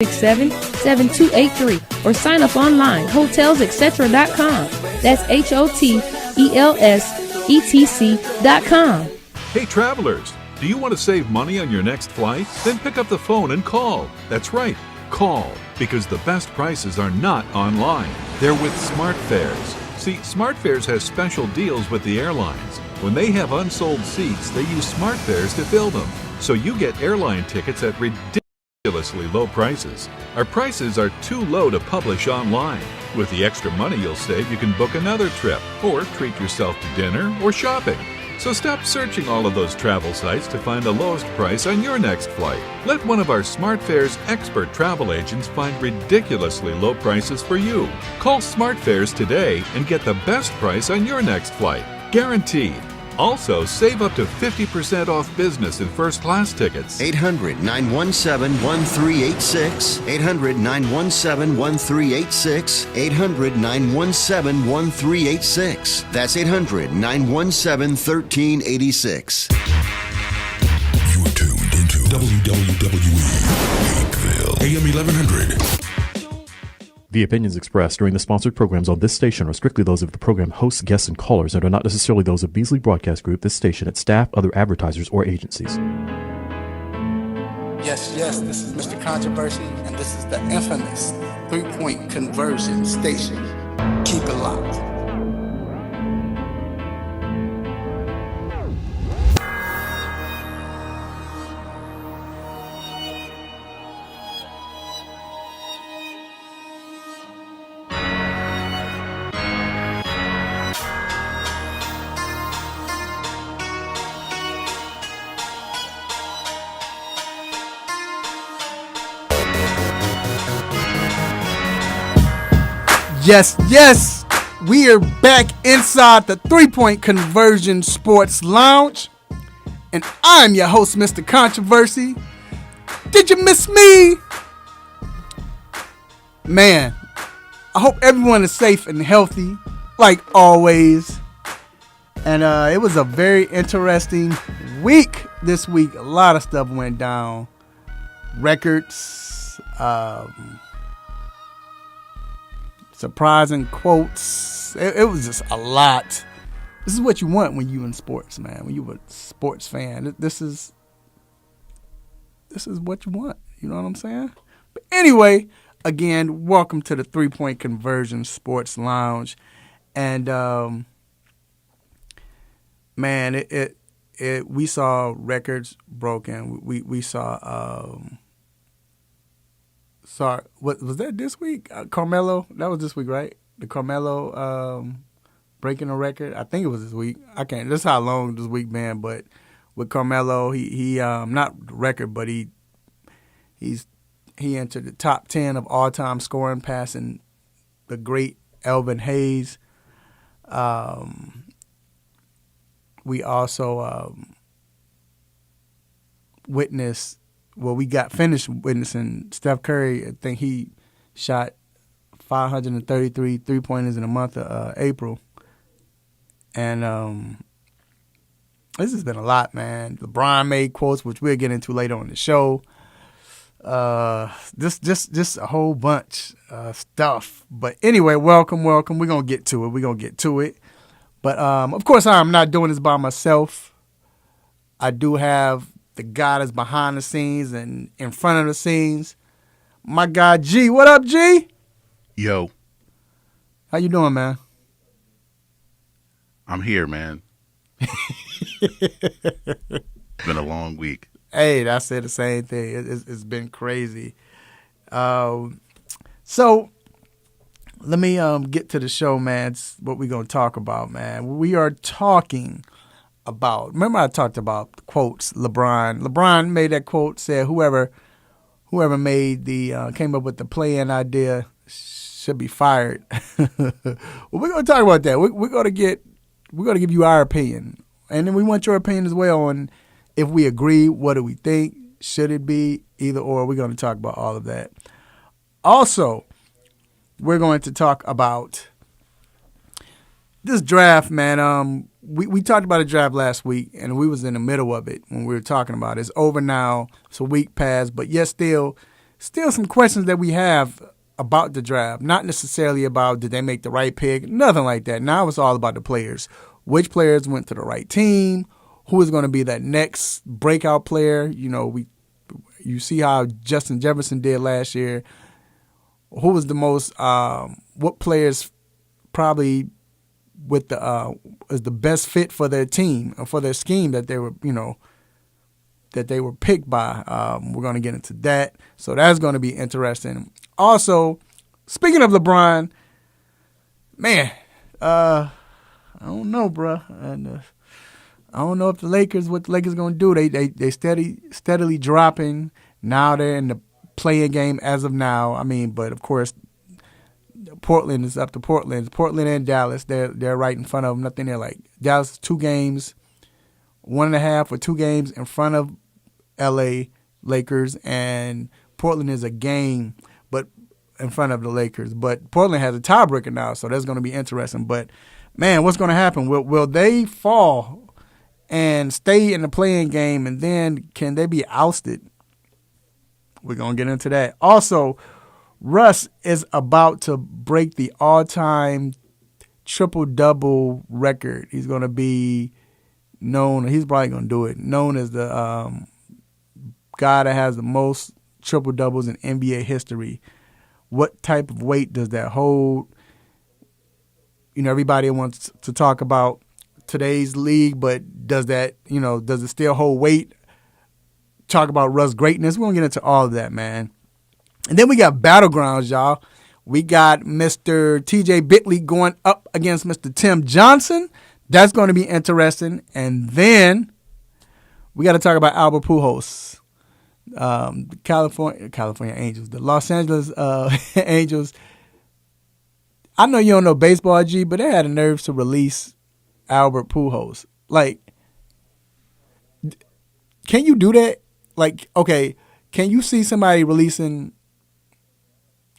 867-7283 or sign up online, hotelsetc.com. That's HOTELSETC.com. Hey travelers, do you want to save money on your next flight? Then pick up the phone and call. That's right, call, because the best prices are not online. They're with SmartFares. See, SmartFares has special deals with the airlines. When they have unsold seats, they use SmartFares to fill them. So you get airline tickets at ridiculously low prices. Our prices are too low to publish online. With the extra money you'll save, you can book another trip or treat yourself to dinner or shopping. So stop searching all of those travel sites to find the lowest price on your next flight. Let one of our SmartFares expert travel agents find ridiculously low prices for you. Call SmartFares today and get the best price on your next flight. Guaranteed. Also, save up to 50% off business and first-class tickets. 800-917-1386. 800-917-1386. 800-917-1386. That's 800-917-1386. You're tuned into WWE Hakeville, AM 1100. The opinions expressed during the sponsored programs on this station are strictly those of the program hosts, guests, and callers and are not necessarily those of Beasley Broadcast Group, this station, its staff, other advertisers, or agencies. Yes, this is Mr. Controversy, and this is the infamous three-point conversion station. Keep it locked. Yes, we are back inside the three-point conversion sports lounge, and I'm your host, Mr. Controversy. Did you miss me? Man, I hope everyone is safe and healthy, like always. And it was a very interesting week this week. A lot of stuff went down. Records, surprising quotes. It was just a lot. This is what you want when you in sports, man. When you a sports fan, this is what you want. You know what I'm saying? But anyway, again, welcome to the 3-Point Conversion Sports Lounge, and man, it we saw records broken. We saw. Sorry, what was that this week? Carmelo, that was this week, right? The Carmelo breaking a record. I think it was this week. I can't. That's how long this week been. But with Carmelo, he not record, but he entered the top 10 of all time scoring, passing the great Elvin Hayes. We also witnessed. Well, we got finished witnessing Steph Curry. I think he shot 533 three-pointers in the month of April. And this has been a lot, man. LeBron made quotes, which we'll get into later on the show. Just a whole bunch of stuff. But anyway, welcome. We're going to get to it. But, of course, I'm not doing this by myself. I do have the guy that's behind the scenes and in front of the scenes. My guy, G. What up, G? Yo. How you doing, man? I'm here, man. It's been a long week. Hey, I said the same thing. It's been crazy. So let me get to the show, man. It's what we're going to talk about, man. We are talking about, remember I talked about quotes, LeBron made that quote, said whoever made came up with the play-in idea should be fired. Well, we're going to talk about that. We're going to give you our opinion, and then we want your opinion as well on if we agree, what do we think, should it be either or. We're going to talk about all of that. Also, we're going to talk about this draft, man. We talked about a draft last week, and we was in the middle of it when we were talking about it. It's over now. It's a week past, but yet still still some questions that we have about the draft. Not necessarily about did they make the right pick, nothing like that. Now it's all about the players. Which players went to the right team? Who is going to be that next breakout player? You see how Justin Jefferson did last year. Who was the most? What players probably with is the best fit for their team or for their scheme that they were picked by? We're going to get into that, so that's going to be interesting. Also, speaking of LeBron, man, I don't know, bro, and I don't know if what the Lakers going to do. They steadily dropping. Now they're in the play-in game as of now. I mean, but of course, Portland is up to Portland. Portland and Dallas, they're right in front of them. Nothing there. Like Dallas is 2 games, 1.5 or 2 games in front of L.A. Lakers, and Portland is a game, but in front of the Lakers. But Portland has a tiebreaker now, so that's going to be interesting. But man, what's going to happen? Will they fall and stay in the play-in game, and then can they be ousted? We're going to get into that. Also, Russ is about to break the all-time triple-double record. He's going to be known, he's probably going to do it, known as the guy that has the most triple-doubles in NBA history. What type of weight does that hold? Everybody wants to talk about today's league, but does it still hold weight? Talk about Russ' greatness. We're going to get into all of that, man. And then we got Battlegrounds, y'all. We got Mr. TJ Bitley going up against Mr. Tim Johnson. That's going to be interesting. And then we got to talk about Albert Pujols, the California Angels, the Los Angeles Angels. I know you don't know baseball, G, but they had the nerves to release Albert Pujols. Like, can you do that? Like, okay, can you see somebody releasing,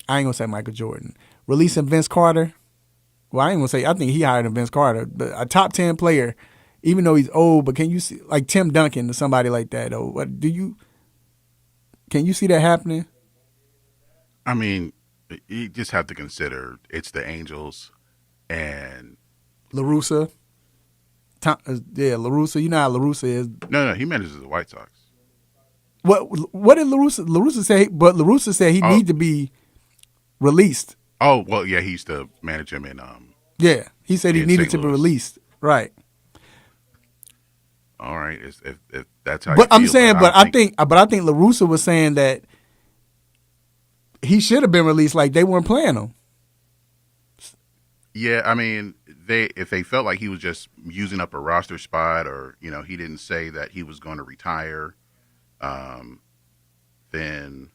I ain't going to say Michael Jordan, releasing Vince Carter? Well, I ain't going to say, I think he higher than Vince Carter, but a top 10 player, even though he's old, but can you see, like Tim Duncan or somebody like that, though? Can you see that happening? I mean, you just have to consider it's the Angels and La Russa. La Russa. You know how La Russa is. No, he manages the White Sox. What did La Russa say? But La Russa said he need to be released. Oh, well, yeah, he used to manage him in yeah, he said he needed to be released. Right. All right, if that's how. But you I'm feel, saying, but I think La Russa was saying that he should have been released. Like they weren't playing him. Yeah, I mean, if they felt like he was just using up a roster spot, or he didn't say that he was going to retire, then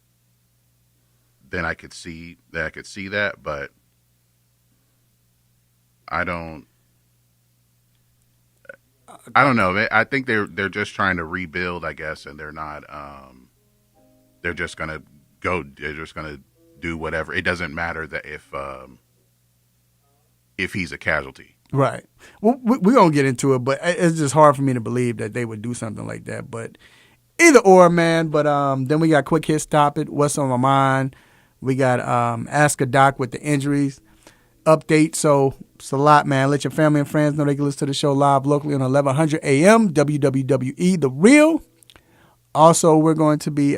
I could see that, but I don't know. I think they're just trying to rebuild, I guess, and they're not. They're just gonna go. They're just gonna do whatever. It doesn't matter that if he's a casualty. Right. Well, we're going to get into it, but it's just hard for me to believe that they would do something like that. But either or, man. But then we got Quick Hit Stop It, What's on My Mind. We got Ask a Doc with the injuries update. So it's a lot, man. Let your family and friends know they can listen to the show live locally on 1100 AM, WWWE, The Real. Also, we're going to be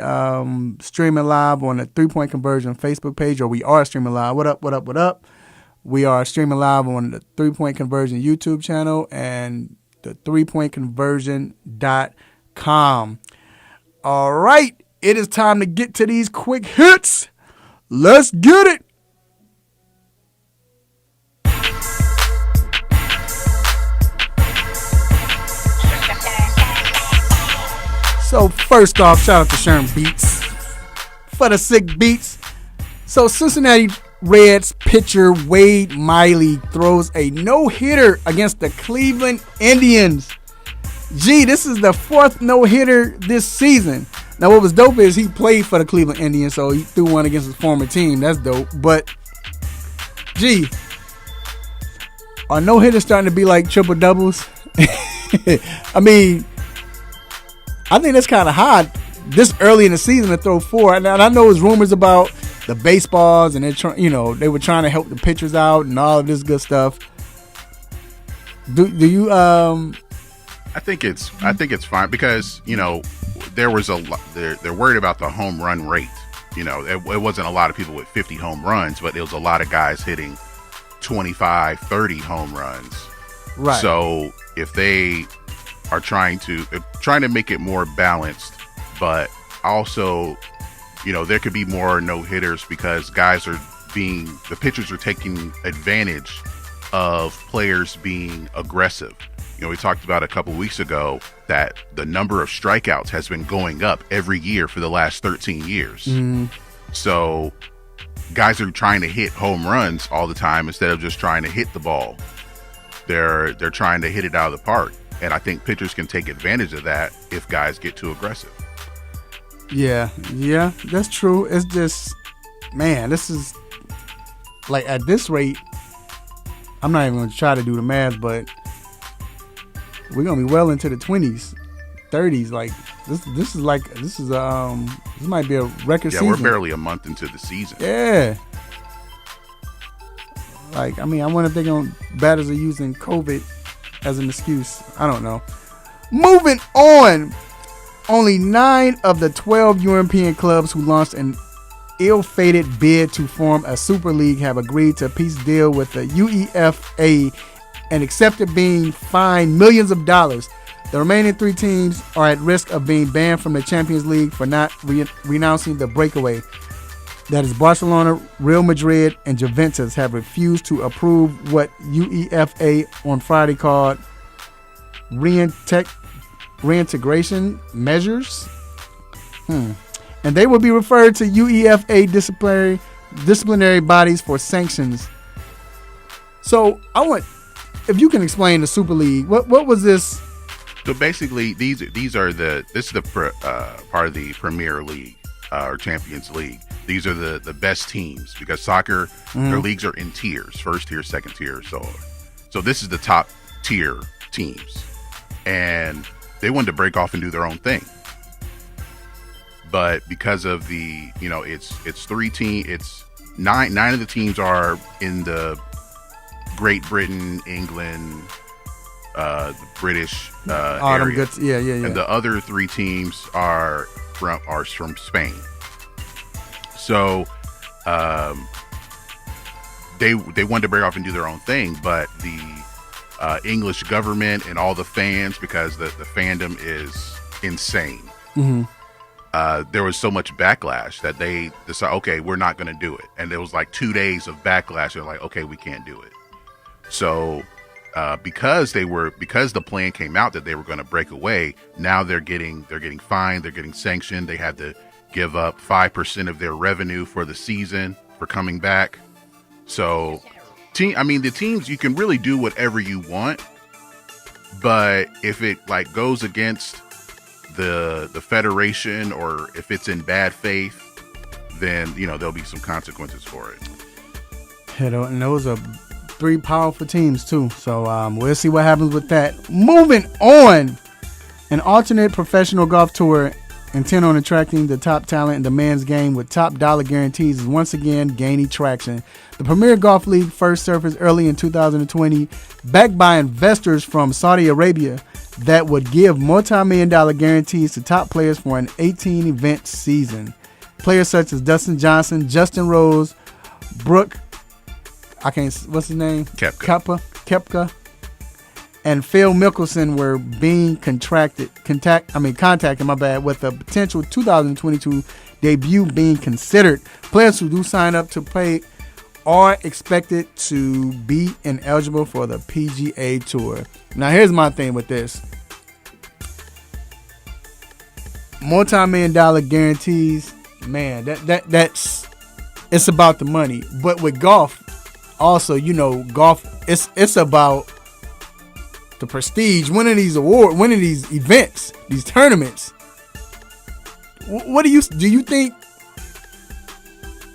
streaming live on the 3 Point Conversion Facebook page, or we are streaming live. What up? We are streaming live on the 3 Point Conversion YouTube channel and the 3pointconversion.com. All right, it is time to get to these quick hits. Let's get it. So first off, shout out to Sherm Beats for the sick beats. So Cincinnati Reds pitcher Wade Miley throws a no-hitter against the Cleveland Indians. Gee, this is the 4th no-hitter this season. Now, what was dope is he played for the Cleveland Indians, so he threw one against his former team. That's dope. But, gee, are no-hitters starting to be like triple-doubles? I mean, I think that's kind of high. this early in the season to throw 4. And I know there's rumors about the baseballs and they were trying to help the pitchers out and all of this good stuff. Do you? I think it's fine because there was they're worried about the home run rate. It wasn't a lot of people with 50 home runs, but it was a lot of guys hitting 25, 30 home runs. Right. So if they are trying to make it more balanced, but also, there could be more no hitters because the pitchers are taking advantage of players being aggressive. We talked about a couple weeks ago that the number of strikeouts has been going up every year for the last 13 years. Mm-hmm. So guys are trying to hit home runs all the time instead of just trying to hit the ball. They're trying to hit it out of the park. And I think pitchers can take advantage of that if guys get too aggressive. Yeah, that's true. It's just, man, this is like at this rate, I'm not even going to try to do the math, but we're going to be well into the 20s, 30s. Like this might be a record season. Yeah, we're barely a month into the season. Yeah. Like, I wonder if they're going to, batters are using COVID as an excuse. I don't know. Moving on. Only 9 of the 12 European clubs who launched an ill-fated bid to form a Super League have agreed to a peace deal with the UEFA and accepted being fined millions of dollars. The remaining 3 teams are at risk of being banned from the Champions League for not renouncing the breakaway. That is, Barcelona, Real Madrid, and Juventus have refused to approve what UEFA on Friday called reintegration measures. And they will be referred to UEFA disciplinary bodies for sanctions. So if you can explain the Super League, what was this? So basically, this is the part of the Premier League or Champions League. These are the best teams because soccer, their leagues are in tiers, first tier, second tier. So this is the top tier teams, and they wanted to break off and do their own thing. But because of the, it's 3 teams, it's 9 of the teams are in the Great Britain, England, the British area. Yeah. And the other 3 teams are from Spain. So they wanted to break off and do their own thing, but the English government and all the fans, because the fandom is insane. Mm-hmm. There was so much backlash that they decided, okay, we're not going to do it. And there was like 2 days of backlash. They're like, okay, we can't do it. So because the plan came out that they were going to break away, now they're getting fined, they're getting sanctioned. They had to give up 5% of their revenue for the season for coming back. So the teams, you can really do whatever you want, but if it like goes against the federation or if it's in bad faith, then there'll be some consequences for it. And those are 3 powerful teams too. So we'll see what happens with that. Moving on, an alternate professional golf tour intent on attracting the top talent in the men's game with top dollar guarantees is once again gaining traction. The Premier Golf League first surfaced early in 2020, backed by investors from Saudi Arabia that would give multi-million-dollar guarantees to top players for an 18-event season. Players such as Dustin Johnson, Justin Rose, Brooke, what's his name? Koepka, and Phil Mickelson were being contacted with a potential 2022 debut being considered. Players who do sign up to play are expected to be ineligible for the PGA Tour. Now, here's my thing with this. Multi-million-dollar guarantees, man, that's it's about the money. But with golf, also, golf, it's about the prestige, winning these events, these tournaments. What do you think?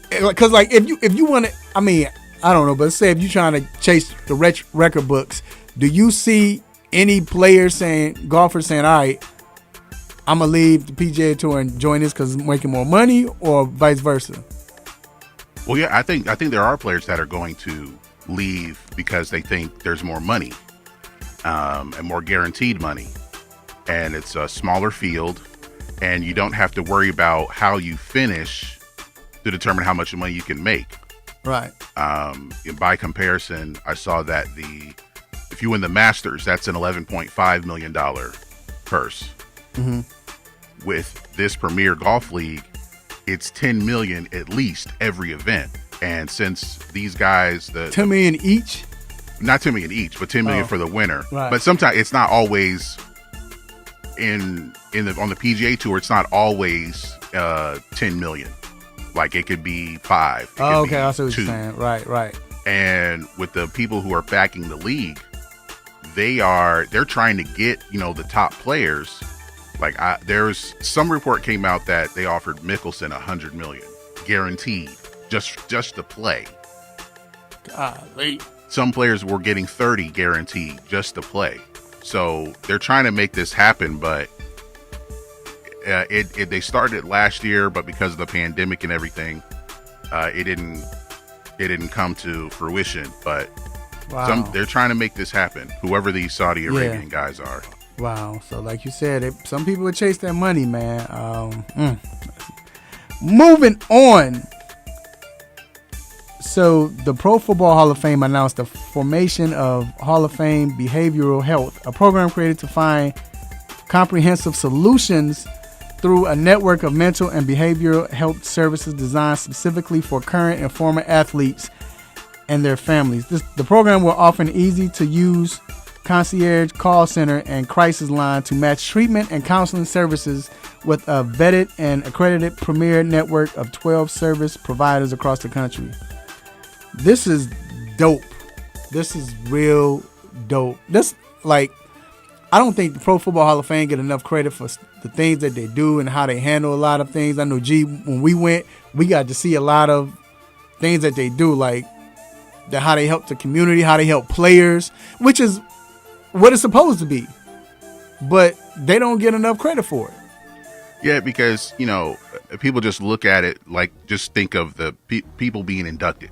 Because like if you want to, I don't know, but say if you're trying to chase the record books, do you see any golfers saying, all right, I'm going to leave the PGA Tour and join this because I'm making more money, or vice versa? Well, yeah, I think there are players that are going to leave because they think there's more money, and more guaranteed money, and it's a smaller field, and you don't have to worry about how you finish to determine how much money you can make. Right. By comparison, I saw that if you win the Masters, that's an $11.5 million purse. Mm-hmm. With this Premier Golf League, it's $10 million at least every event. And since these guys, $10 million each, not $10 million each, but $10 million for the winner. Right. But sometimes it's not always on the PGA Tour. It's not always $10 million. Like it could be $5. Oh, okay, I see what you're saying. Right. And with the people who are backing the league, they're trying to get the top players. Like there's some report came out that they offered Mickelson $100 million guaranteed just to play. Golly. Some players were getting 30 guaranteed just to play. So they're trying to make this happen, but they started last year, but because of the pandemic and everything, it didn't come to fruition. But they're trying to make this happen. Whoever these Saudi Arabian guys are. Wow. So like you said, some people would chase that money, man. Moving on. So the Pro Football Hall of Fame announced the formation of Hall of Fame Behavioral Health, a program created to find comprehensive solutions through a network of mental and behavioral health services designed specifically for current and former athletes and their families. The program will offer an easy-to-use concierge call center and crisis line to match treatment and counseling services with a vetted and accredited premier network of 12 service providers across the country. This is dope. This is real dope. I don't think the Pro Football Hall of Fame get enough credit for the things that they do and how they handle a lot of things. I know, when we went, we got to see a lot of things that they do, like how they help the community, how they help players, which is what it's supposed to be. But they don't get enough credit for it. Yeah, because, people just look at it like, just think of the people being inducted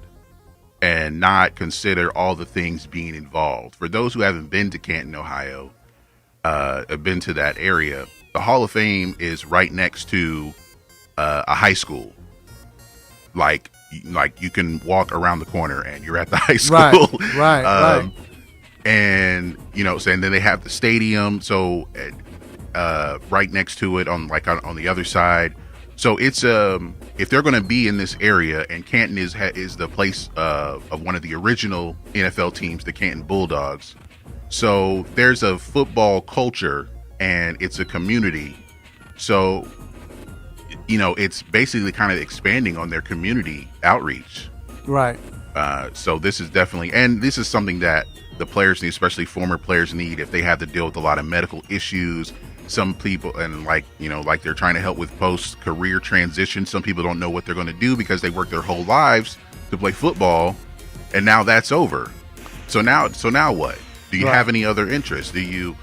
and not consider all the things being involved. For those who haven't been to Canton, Ohio, have been to that area, the Hall of Fame is right next to a high school. Like you can walk around the corner and you're at the high school. Right. And and then they have the stadium, so right next to it on the other side. So it's if they're going to be in this area, and Canton is the place of one of the original NFL teams, the Canton Bulldogs. So there's a football culture and it's a community. So it's basically kind of expanding on their community outreach. Right. So this is definitely, and this is something that the players need, especially former players need, if they have to deal with a lot of medical issues. Some people, and like they're trying to help with post-career transition. Some people don't know what they're going to do because they work their whole lives to play football, and now that's over. So now what? Do you have any other interests? Do you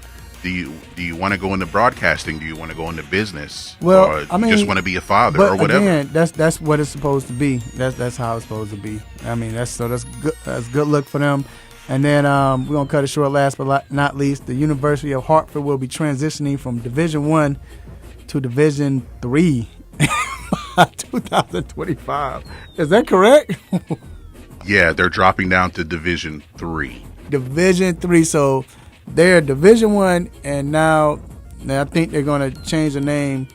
want to go into broadcasting? Do you want to go into business? Well, or you just want to be a father or whatever? Again, that's what it's supposed to be. That's how it's supposed to be. I mean, that's good. That's good luck for them. And then we're gonna cut it short. Last but not least, the University of Hartford will be transitioning from Division I to Division III by 2025. Is that correct? Yeah, they're dropping down to Division III. Division III. So they're Division I, and now I think they're gonna change the name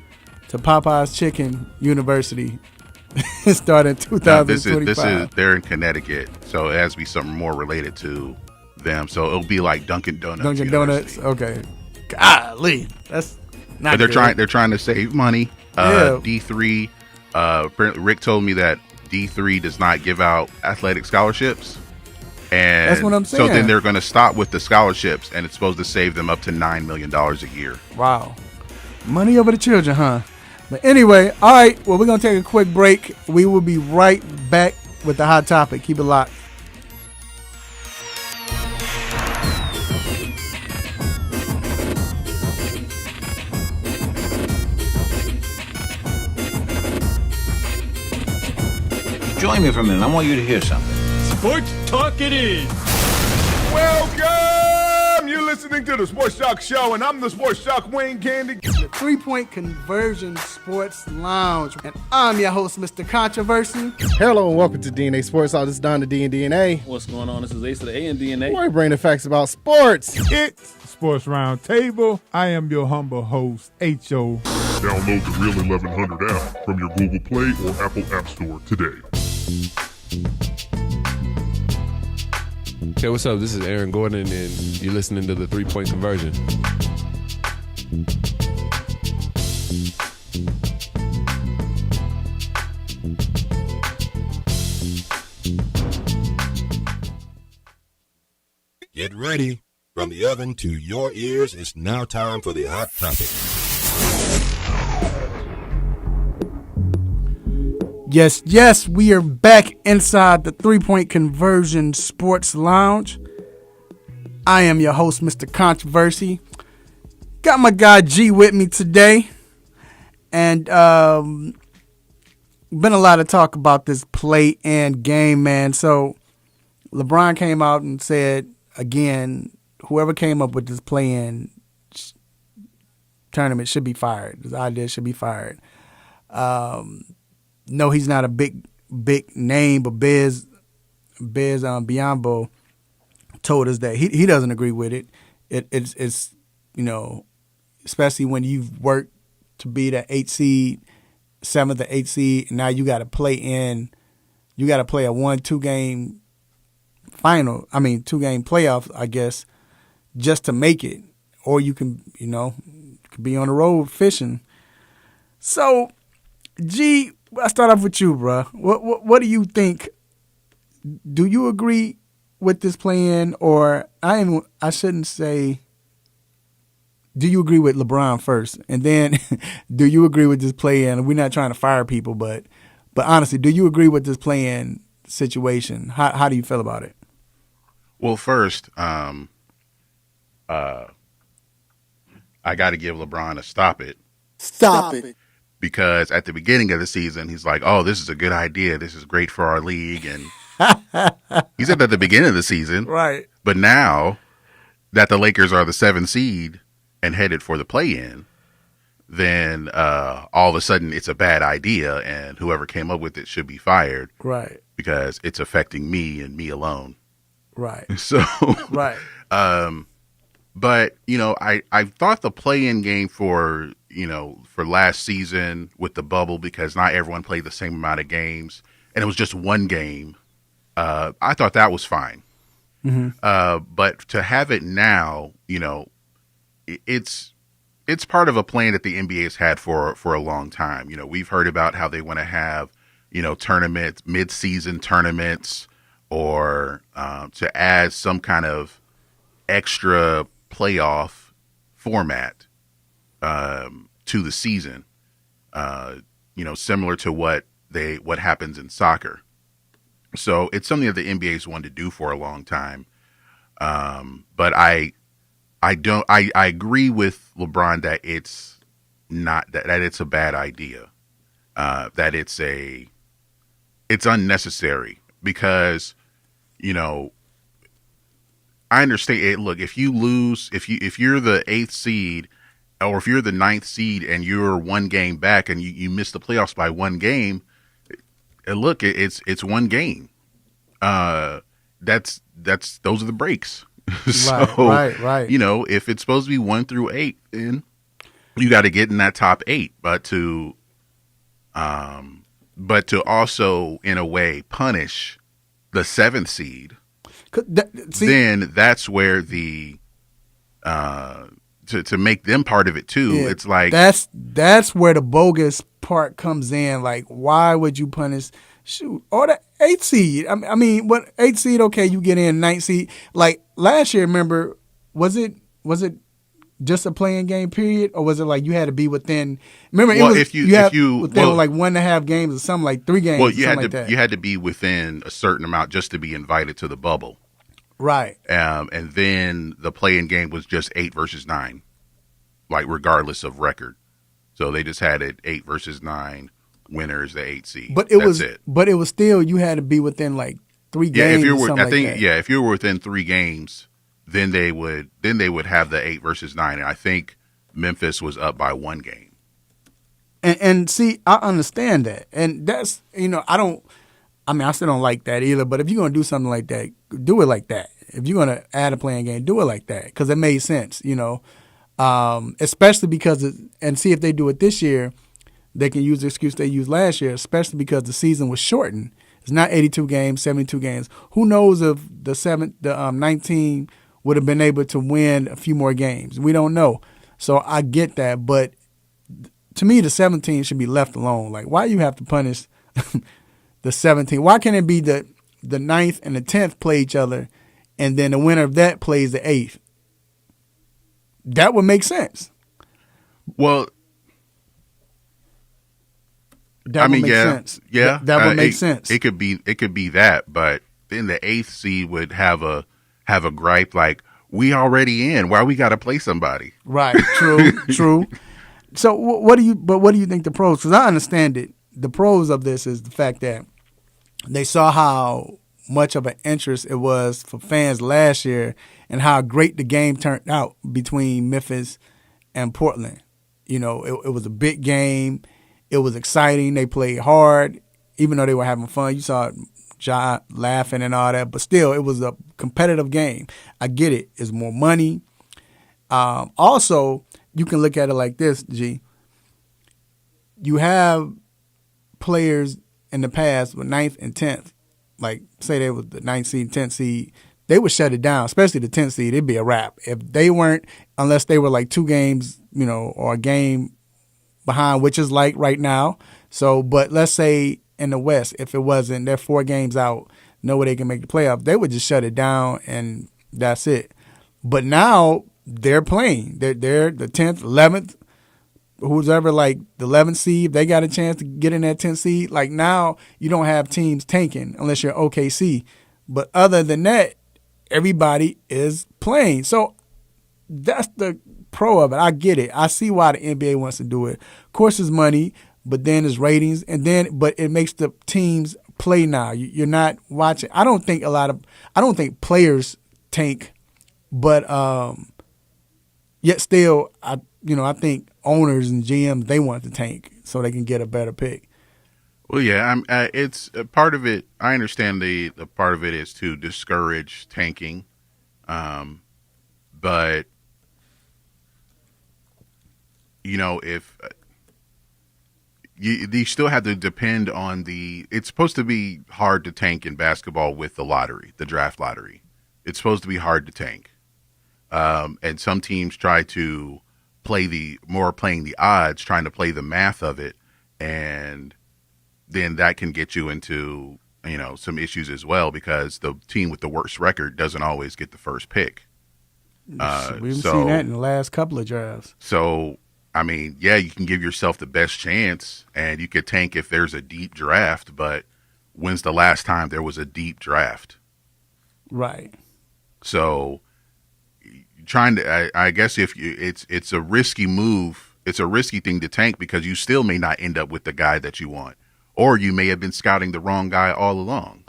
to Popeye's Chicken University. Starting 2025. This is they're in Connecticut, so it has to be something more related to them. So it'll be like Dunkin' Donuts. Dunkin' Donuts, okay. Golly, that's not. But they're trying to save money. D3. Apparently, Rick told me that D3 does not give out athletic scholarships, and that's what I'm saying. So then they're going to stop with the scholarships, and it's supposed to save them up to $9 million a year. Wow, money over the children, huh? But anyway, all right, well, we're going to take a quick break. We will be right back with the hot topic. Keep it locked. Join me for a minute. I want you to hear something. Sports Talk it is. Welcome! You're listening to the Sports Shock Show, and I'm the Sports Shock Wayne Candy. The 3-Point Conversion Sports Lounge. And I'm your host, Mr. Controversy. Hello and welcome to DNA Sports. This is Don the D and DNA. What's going on? This is Ace of the A and DNA. Where we bring the facts about sports. It's Sports Roundtable. I am your humble host, H.O. Download the Real 1100 app from your Google Play or Apple App Store today. Hey, what's up? This is Aaron Gordon, and you're listening to the 3-Point Conversion. Get ready. From the oven to your ears, it's now time for the Hot Topic. Yes, we are back inside the 3-Point Conversion Sports Lounge. I am your host, Mr. Controversy. Got my guy G with me today. And been a lot of talk about this play-in game, man. So LeBron came out and said, again, whoever came up with this play-in tournament should be fired. This idea should be fired. No, he's not a big name, but Biz Biombo told us that he doesn't agree with it. It's you know, especially when you've worked to be the 8th seed, 7th or 8th seed, and now you got to play a 2 game final. I mean, 2 game playoff, I guess, just to make it, or you can be on the road fishing. So, G, I start off with you, bro. What do you think? Do you agree with this play-in, or I shouldn't say? Do you agree with LeBron first, and then do you agree with this play-in? We're not trying to fire people, but honestly, do you agree with this play-in situation? How do you feel about it? Well, first, I got to give LeBron a stop it. Stop it. Because at the beginning of the season, he's like, oh, this is a good idea. This is great for our league. And he said that at the beginning of the season. Right. But now that the Lakers are the 7th seed and headed for the play-in, then all of a sudden it's a bad idea and whoever came up with it should be fired. Right. Because it's affecting me and me alone. Right. So, right. But, I thought the play-in game for last season with the bubble, because not everyone played the same amount of games, and it was just one game, I thought that was fine. Mm-hmm. But to have it now, it's part of a plan that the NBA has had for a long time. We've heard about how they want to have, tournaments, mid-season tournaments, or to add some kind of extra playoff format to the season, similar to what happens in soccer. So it's something that the NBA's wanted to do for a long time. But I agree with LeBron that it's not that it's a bad idea. That it's unnecessary because, I understand. Look, if you lose, if you're the 8th seed, or if you're the 9th seed and you're 1 game back and you miss the playoffs by 1 game, look, it's 1 game. Those are the breaks. So, right. If it's supposed to be 1 through 8, then you got to get in that top 8. But to also, in a way, punish the 7th seed. Then that's where the to make them part of it too. Yeah, it's like that's where the bogus part comes in. Like, why would you punish? Or the 8th seed. I mean, what 8th seed? Okay, you get in 9th seed. Like last year, remember? Was it just a playing game period, or was it like you had to be within? Remember, well, it was if you within like 1.5 games or something, like 3 games. Well, you had to be within a certain amount just to be invited to the bubble. Right. And then the play-in game was just 8 versus 9, like regardless of record. So they just had it 8 versus 9, winner is the 8th seed. But it was still, you had to be within like 3 games. If you were within 3 games, then they would have the 8 versus 9, and I think Memphis was up by 1 game. And see, I understand that, and that's I still don't like that either. But if you're gonna do something like that, do it like that. If you're gonna add a playing game, do it like that because it made sense. Especially because and see if they do it this year, they can use the excuse they used last year, especially because the season was shortened. It's not 82 games, 72 games. Who knows if the 19 would have been able to win a few more games? We don't know. So I get that, but to me, the 17 should be left alone. Like, why you have to punish the 17? Why can't it be the 9th and the 10th play each other, and then the winner of that plays the 8th? That would make sense. Well, that would make sense. Yeah, that would make sense. It could be that, but then the 8th seed would have a gripe like, we already in. Why we got to play somebody? Right. True. So what do you think the pros? Because I understand it. The pros of this is the fact that they saw how much of an interest it was for fans last year and how great the game turned out between Memphis and Portland. It was a big game. It was exciting. They played hard, even though they were having fun. You saw Ja laughing and all that, but still, it was a competitive game. I get it. It's more money. Also, you can look at it like this, G. You have players in the past with 9th and 10th, like say they was the 9th seed, 10th seed, they would shut it down, especially the 10th seed. It'd be a wrap. If they weren't, unless they were like 2 games, or a game behind, which is like right now. So, but let's say in the West, if it wasn't, they're 4 games out, no way they can make the playoff, they would just shut it down and that's it. But now they're playing. They're the 10th, 11th, who's ever like the 11th seed, they got a chance to get in that 10th seed. Like now you don't have teams tanking unless you're OKC. But other than that, everybody is playing. So that's the pro of it. I get it. I see why the NBA wants to do it. Of course, it's money, but then it's ratings, but it makes the teams play now. You're not watching. I don't think players tank, but yet still, I think owners and GMs, they want to tank so they can get a better pick. Well, yeah, it's part of it. I understand the part of it is to discourage tanking, but if you still have to depend on it's supposed to be hard to tank in basketball with the lottery, the draft lottery. It's supposed to be hard to tank. And some teams try to playing the odds, trying to play the math of it. And then that can get you into, some issues as well, because the team with the worst record doesn't always get the first pick. We've seen that in the last couple of drafts. So, you can give yourself the best chance and you could tank if there's a deep draft, but when's the last time there was a deep draft? Right. So I guess it's a risky move. It's a risky thing to tank because you still may not end up with the guy that you want, or you may have been scouting the wrong guy all along.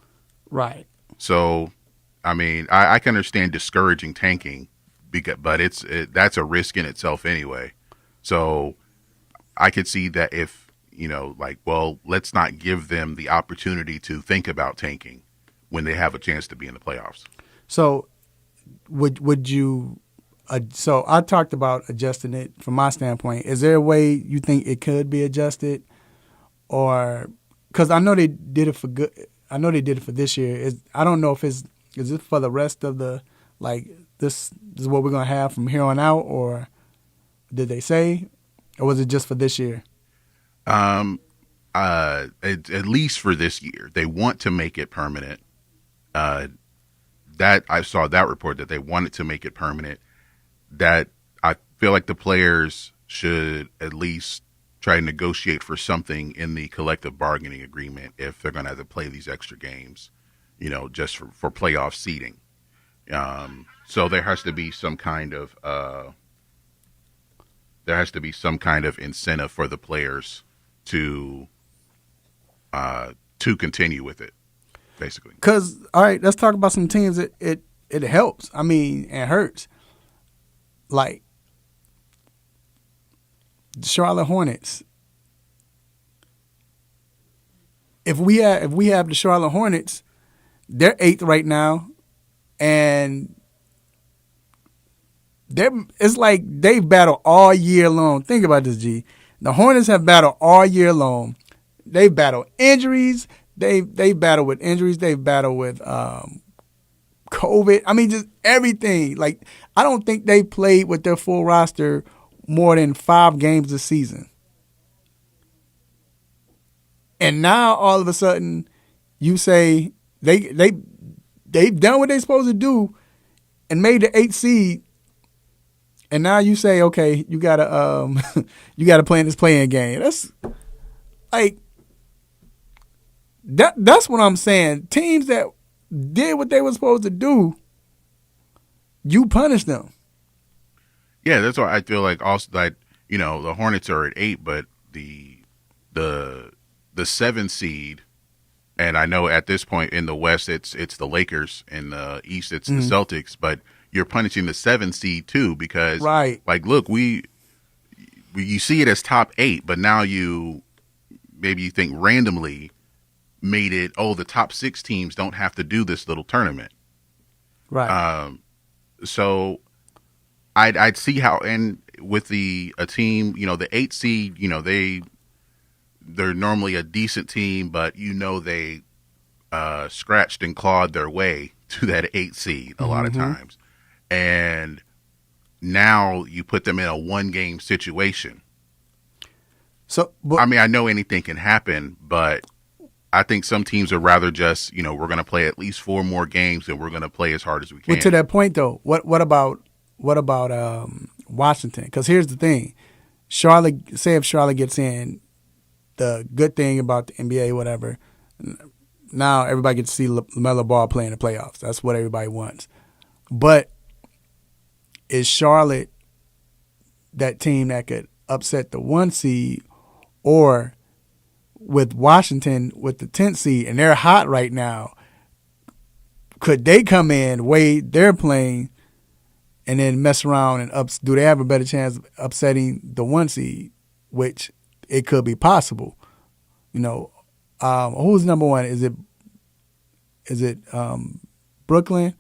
Right. So, I can understand discouraging tanking, but that's a risk in itself anyway. So I could see that if, let's not give them the opportunity to think about tanking when they have a chance to be in the playoffs. So would you so I talked about adjusting it from my standpoint. Is there a way you think it could be adjusted? Or because I know they did it for good. I know they did it for this year. I don't know if is it for the rest of the, this is what we're going to have from here on out, or did they say, or was it just for this year? At least for this year, they want to make it permanent. That I saw that report that they wanted to make it permanent. That I feel like the players should at least try to negotiate for something in the collective bargaining agreement if they're going to have to play these extra games, just for playoff seeding. So there has to be some kind of incentive for the players to to continue with it, basically. Because, all right, let's talk about some teams that it helps. I mean, it hurts. Like, the Charlotte Hornets. If we have the Charlotte Hornets, they're 8th right now, and it's like they've battled all year long. Think about this, G. The Hornets have battled all year long. They've battled injuries. They've battled with injuries. They've battled with COVID. I mean, just everything. Like, I don't think they played with their full roster more than 5 games this season. And now all of a sudden, you say they've done what they're supposed to do and made the 8th seed. And now you say, okay, you gotta play in this playing game. That's like that's what I'm saying. Teams that did what they were supposed to do, you punish them. Yeah, that's why I feel like also that, you know, the Hornets are at 8, but the 7 seed, and I know at this point in the West it's the Lakers, in the East it's the Celtics, but you're punishing the 7 seed too, because like, look, you see it as top 8, but now you think randomly made it, the top 6 teams don't have to do this little tournament. Right. So I'd see how, and with a team, you know, the 8 seed, you know, they're normally a decent team, but you know they scratched and clawed their way to that 8 seed a lot of times. And now you put them in a 1-game situation. So, I mean, I know anything can happen, but I think some teams would rather just, you know, we're going to play at least 4 more games and we're going to play as hard as we can. But to that point, though, what about Washington? Because here's the thing. Say if Charlotte gets in, the good thing about the NBA, whatever, now everybody gets to see LaMelo Ball play in the playoffs. That's what everybody wants. But is Charlotte that team that could upset the 1 seed, or with Washington with the 10th seed, and they're hot right now, could they come in, way they're playing, and then mess around and do they have a better chance of upsetting the 1 seed, which it could be possible. You know, who's number 1? Is it Brooklyn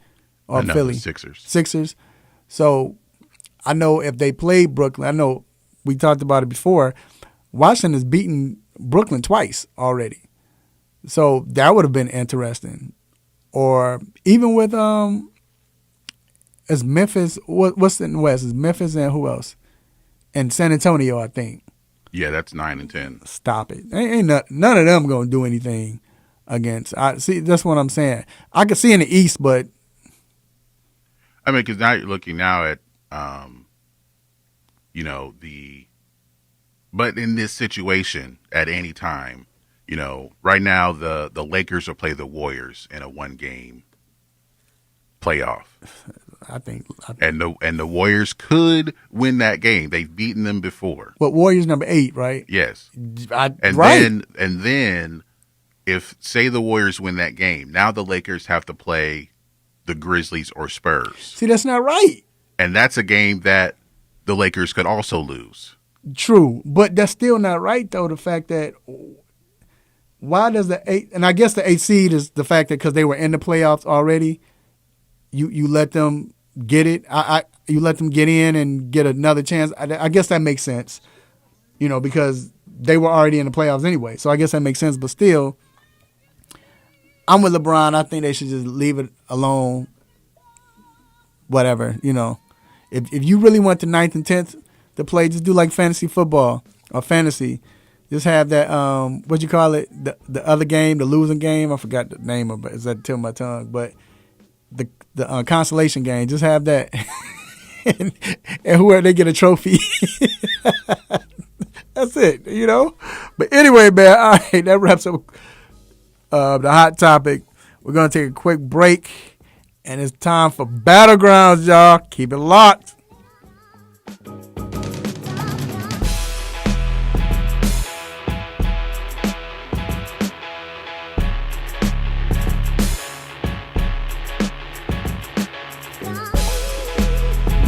or Philly? Sixers. So I know if they play Brooklyn, I know we talked about it before, Washington has beaten Brooklyn twice already. So that would have been interesting. Or even with is Memphis, what's in the West? Is Memphis and who else? And San Antonio, I think. Yeah, that's 9 and 10. Stop it. Ain't none of them going to do anything against. See, that's what I'm saying. I could see in the East, but I mean, because now you're looking now at, you know, but in this situation at any time, you know, right now the Lakers will play the Warriors in a 1-game playoff. I think and the Warriors could win that game. They've beaten them before. But Warriors number 8, right? Yes. Then if, say, the Warriors win that game, now the Lakers have to play the Grizzlies or Spurs. See, that's not right. And that's a game that the Lakers could also lose. True, but that's still not right, though, the fact that why does the 8, and I guess the 8 seed is the fact that because they were in the playoffs already, you let them get it. You let them get in and get another chance. I guess that makes sense, you know, because they were already in the playoffs anyway. So I guess that makes sense. But still, I'm with LeBron. I think they should just leave it alone. Whatever, you know. If you really want the 9th and 10th to play, just do like fantasy football or fantasy. Just have that, what you call it, the other game, the losing game. I forgot the name of it. It's at the tip of my tongue. But the consolation game, just have that. and whoever, they get a trophy. That's it, you know. But anyway, man, all right, that wraps up the hot topic. We're going to take a quick break, and it's time for Battlegrounds, y'all. Keep it locked.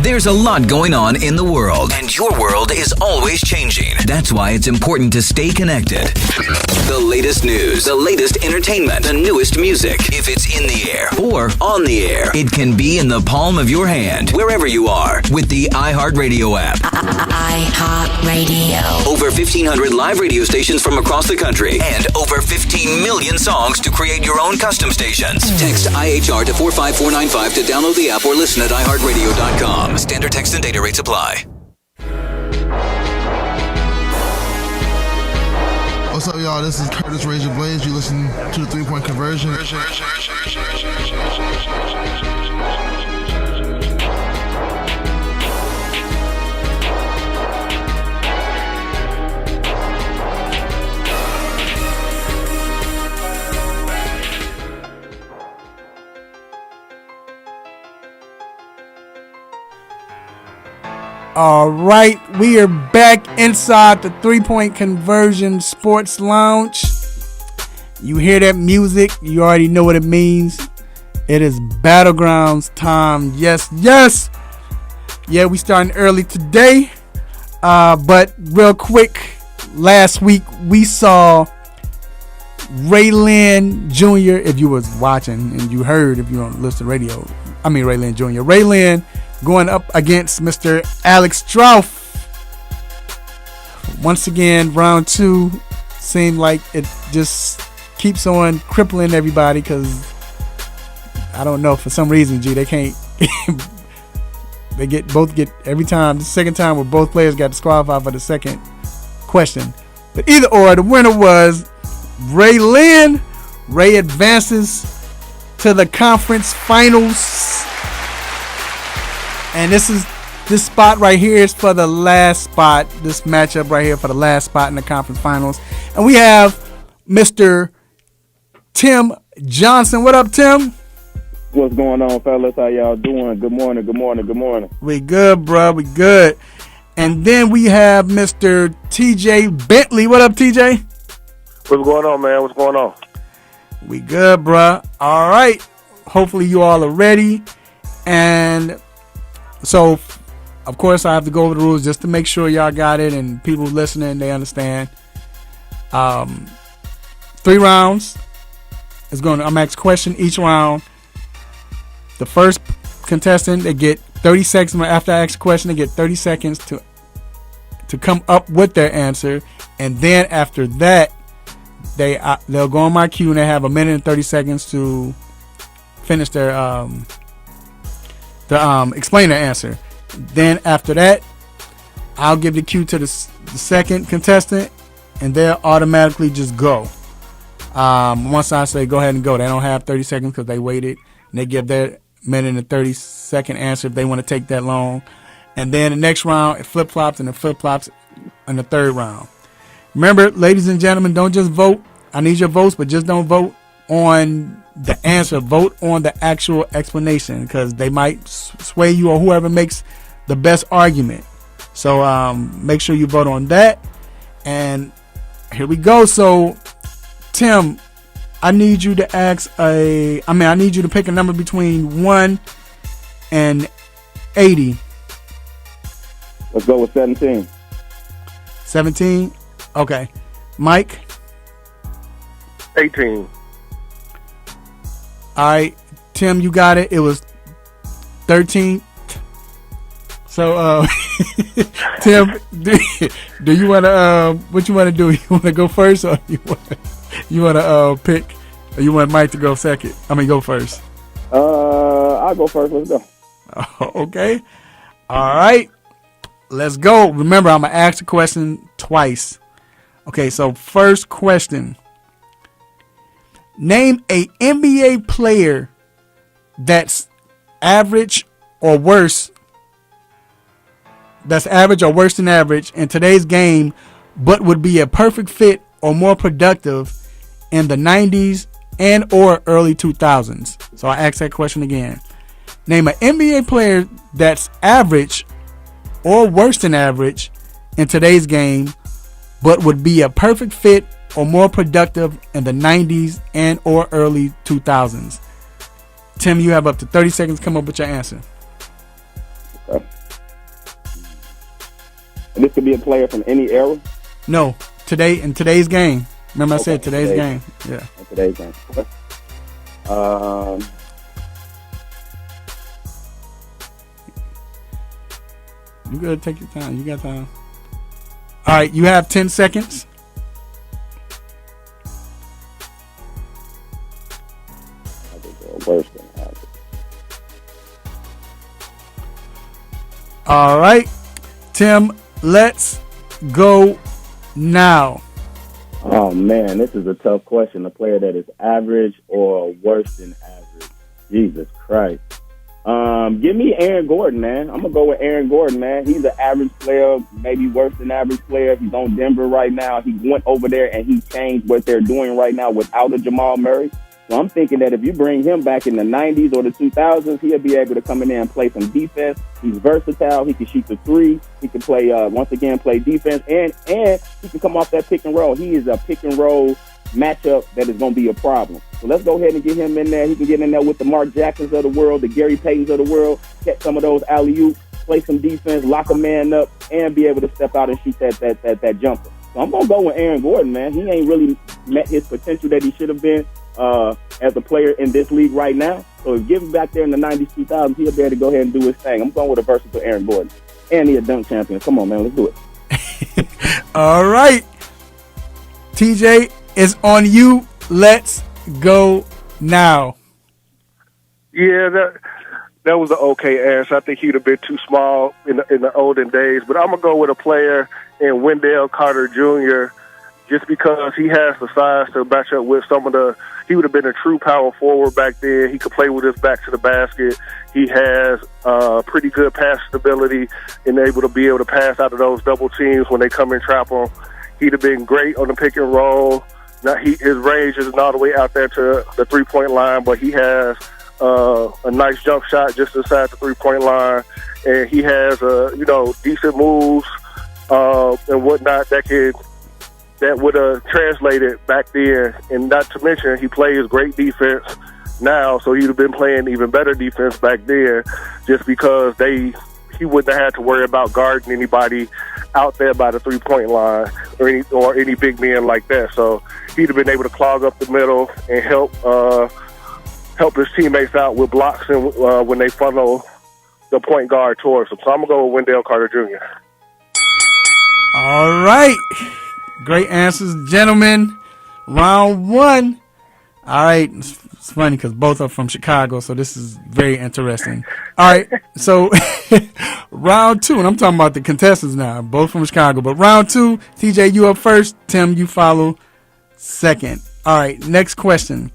There's a lot going on in the world, and your world is always changing. That's why it's important to stay connected. The latest news, the latest entertainment, the newest music. If it's in the air or on the air, it can be in the palm of your hand, wherever you are, with the iHeartRadio app. iHeartRadio. Over 1,500 live radio stations from across the country, and over 15 million songs to create your own custom stations. Text IHR to 45495 to download the app or listen at iHeartRadio.com. Standard text and data rates apply. What's up, y'all? This is Curtis Razor Blades. You listen to the 3-Point Conversion. All right, we are back inside the 3-Point Conversion Sports Lounge. You hear that music, you already know what it means. It is Battlegrounds time. Yes, yes. Yeah, we starting early today. But real quick, last week we saw Raylan Jr., if you was watching and you heard, if you don't listen to radio, Raylan Jr. Raylan going up against Mr. Alex Strouf. Once again, round 2 seemed like it just keeps on crippling everybody because I don't know, for some reason, they can't. They both get every time. The second time where both players got disqualified for the second question. But either or, the winner was Raylan. Ray advances to the conference finals. And this spot right here is for the last spot. This matchup right here for the last spot in the conference finals. And we have Mr. Tim Johnson. What up, Tim? What's going on, fellas? How y'all doing? Good morning, good morning, good morning. We good, bro. We good. And then we have Mr. TJ Bentley. What up, TJ? What's going on, man? What's going on? We good, bro. All right. Hopefully you all are ready. And so, of course, I have to go over the rules just to make sure y'all got it and people listening, they understand. 3 rounds. I'm ask a question each round. The first contestant, they get 30 seconds. After I ask a question, they get 30 seconds to come up with their answer. And then after that, they'll go on my cue and they have 1 minute and 30 seconds to finish their explain their answer. Then after that, I'll give the cue to the second contestant, and they'll automatically just go. Once I say go ahead and go, they don't have 30 seconds because they waited, and they give their minute and 30-second answer if they want to take that long. And then the next round, it flip-flops, and it flip-flops in the third round. Remember, ladies and gentlemen, don't just vote. I need your votes, but just don't vote on the answer. Vote on the actual explanation because they might sway you or whoever makes the best argument. So make sure you vote on that. And here we go. So, Tim, I need you to I need you to pick a number between 1 and 80. Let's go with 17. 17? Okay. Mike? 18. All right, Tim, you got it. It was 13. So, Tim, do you want to? What you want to do? You want to go first, or you want to pick? Or you want Mike to go second? Go first. I'll go first. Let's go. Okay. All right. Let's go. Remember, I'm gonna ask the question twice. Okay. So, first question. Name a NBA player that's average or worse. That's average or worse than average in today's game, but would be a perfect fit or more productive in the 90s and or early 2000s. So I ask that question again. Name an NBA player that's average or worse than average in today's game, but would be a perfect fit or more productive in the 90s and or early 2000s. Tim, you have up to 30 seconds to come up with your answer. Okay. And this could be a player from any era? No, in today's game. Remember I said today's game. Yeah. Today's game. Okay. You gotta take your time. You got time. All right, you have 10 seconds. Worse than average. All right, Tim, let's go now. Oh man, this is a tough question. A player that is average or worse than average. Jesus Christ. Give me Aaron Gordon, man. I'm gonna go with Aaron Gordon, man. He's an average player, maybe worse than average player. He's on Denver right now. He went over there and he changed what they're doing right now without a Jamal Murray. So I'm thinking that if you bring him back in the 90s or the 2000s, he'll be able to come in there and play some defense. He's versatile. He can shoot the three. He can play, play defense. And he can come off that pick and roll. He is a pick and roll matchup that is going to be a problem. So let's go ahead and get him in there. He can get in there with the Mark Jacksons of the world, the Gary Paytons of the world, catch some of those alley-oops, play some defense, lock a man up, and be able to step out and shoot that jumper. So I'm going to go with Aaron Gordon, man. He ain't really met his potential that he should have been as a player in this league right now. So if give him back there in the 90s, 2000s, he'll be able to go ahead and do his thing. I'm going with a versatile Aaron Gordon. And he's a dunk champion. Come on, man. Let's do it. All right. TJ, it's on you. Let's go now. Yeah, that was an okay answer. I think he'd have been too small in the olden days. But I'm going to go with a player in Wendell Carter Jr., just because he has the size to match up with some of the – he would have been a true power forward back then. He could play with his back to the basket. He has pretty good pass stability and able to pass out of those double teams when they come and trap him. He'd have been great on the pick and roll. Now his range isn't all the way out there to the three-point line, but he has a nice jump shot just inside the three-point line. And he has, decent moves and whatnot that would have translated back then. And not to mention, he plays great defense now, so he'd have been playing even better defense back then just because he wouldn't have had to worry about guarding anybody out there by the three-point line or any big men like that. So he'd have been able to clog up the middle and help his teammates out with blocks and when they funnel the point guard towards him. So I'm going to go with Wendell Carter Jr. All right. Great answers, gentlemen. Round one. All right. It's funny because both are from Chicago, so this is very interesting. All right. So round two, and I'm talking about the contestants now, both from Chicago. But round two, TJ, you up first. Tim, you follow second. All right. Next question.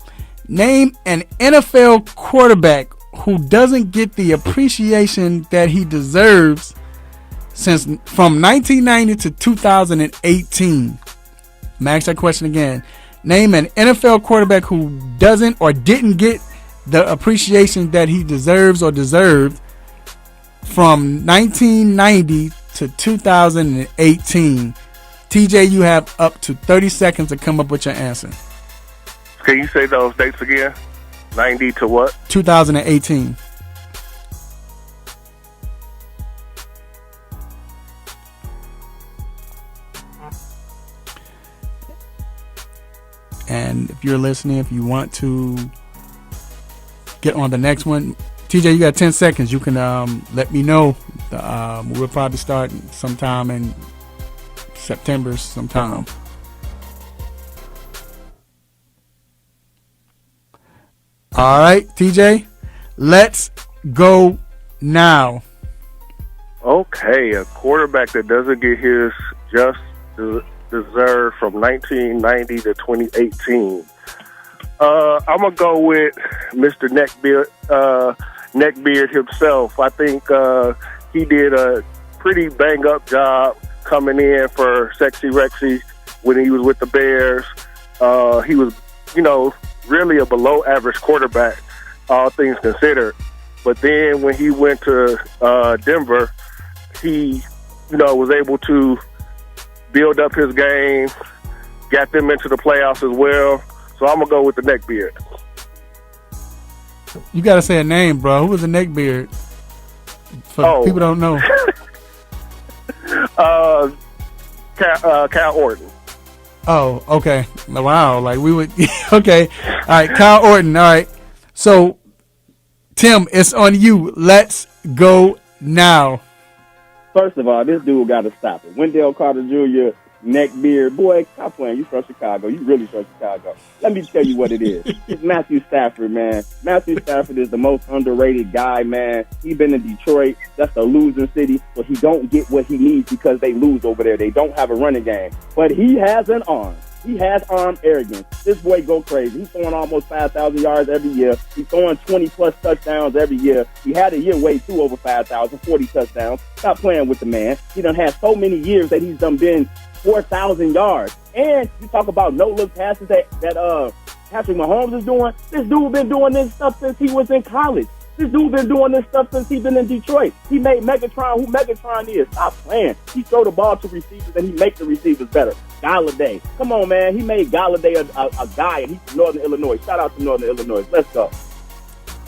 Name an NFL quarterback who doesn't get the appreciation that he deserves from 1990 to 2018. Max, that question again. Name an NFL quarterback who doesn't or didn't get the appreciation that he deserves or deserved from 1990 to 2018. TJ, you have up to 30 seconds to come up with your answer. Can you say those dates again? 90 to what? 2018. And if you're listening, if you want to get on the next one, TJ, you got 10 seconds. You can let me know. We'll probably start sometime in September sometime. All right, TJ, let's go now. Okay, a quarterback that doesn't get his just deserved from 1990 to 2018. I'm going to go with Mr. Neckbeard himself. I think he did a pretty bang-up job coming in for Sexy Rexy when he was with the Bears. He was, really a below-average quarterback, all things considered. But then when he went to Denver, he, was able to build up his game, got them into the playoffs as well. So I'm going to go with the Neckbeard. You got to say a name, bro. Who was the Neckbeard? For people don't know. Cal Orton. Oh, okay. Wow, like we would. Okay, all right. Kyle Orton. All right. So, Tim, it's on you. Let's go now. First of all, this dude got to stop it. Wendell Carter Jr., neck beard. Boy, stop playing. You from Chicago. You really from Chicago. Let me tell you what it is. It's Matthew Stafford, man. Matthew Stafford is the most underrated guy, man. He's been in Detroit. That's a losing city, so he don't get what he needs because they lose over there. They don't have a running game. But he has an arm. He has arm arrogance. This boy go crazy. He's throwing almost 5,000 yards every year. He's throwing 20-plus touchdowns every year. He had a year way too over 5,000, 40 touchdowns. Stop playing with the man. He done had so many years that he's done been 4,000 yards. And you talk about no-look passes that Patrick Mahomes is doing. This dude been doing this stuff since he was in college. This dude been doing this stuff since he's been in Detroit. He made Megatron who Megatron is. Stop playing. He throw the ball to receivers and he make the receivers better. Galladay. Come on, man. He made Galladay a guy, and he's from Northern Illinois. Shout out to Northern Illinois. Let's go.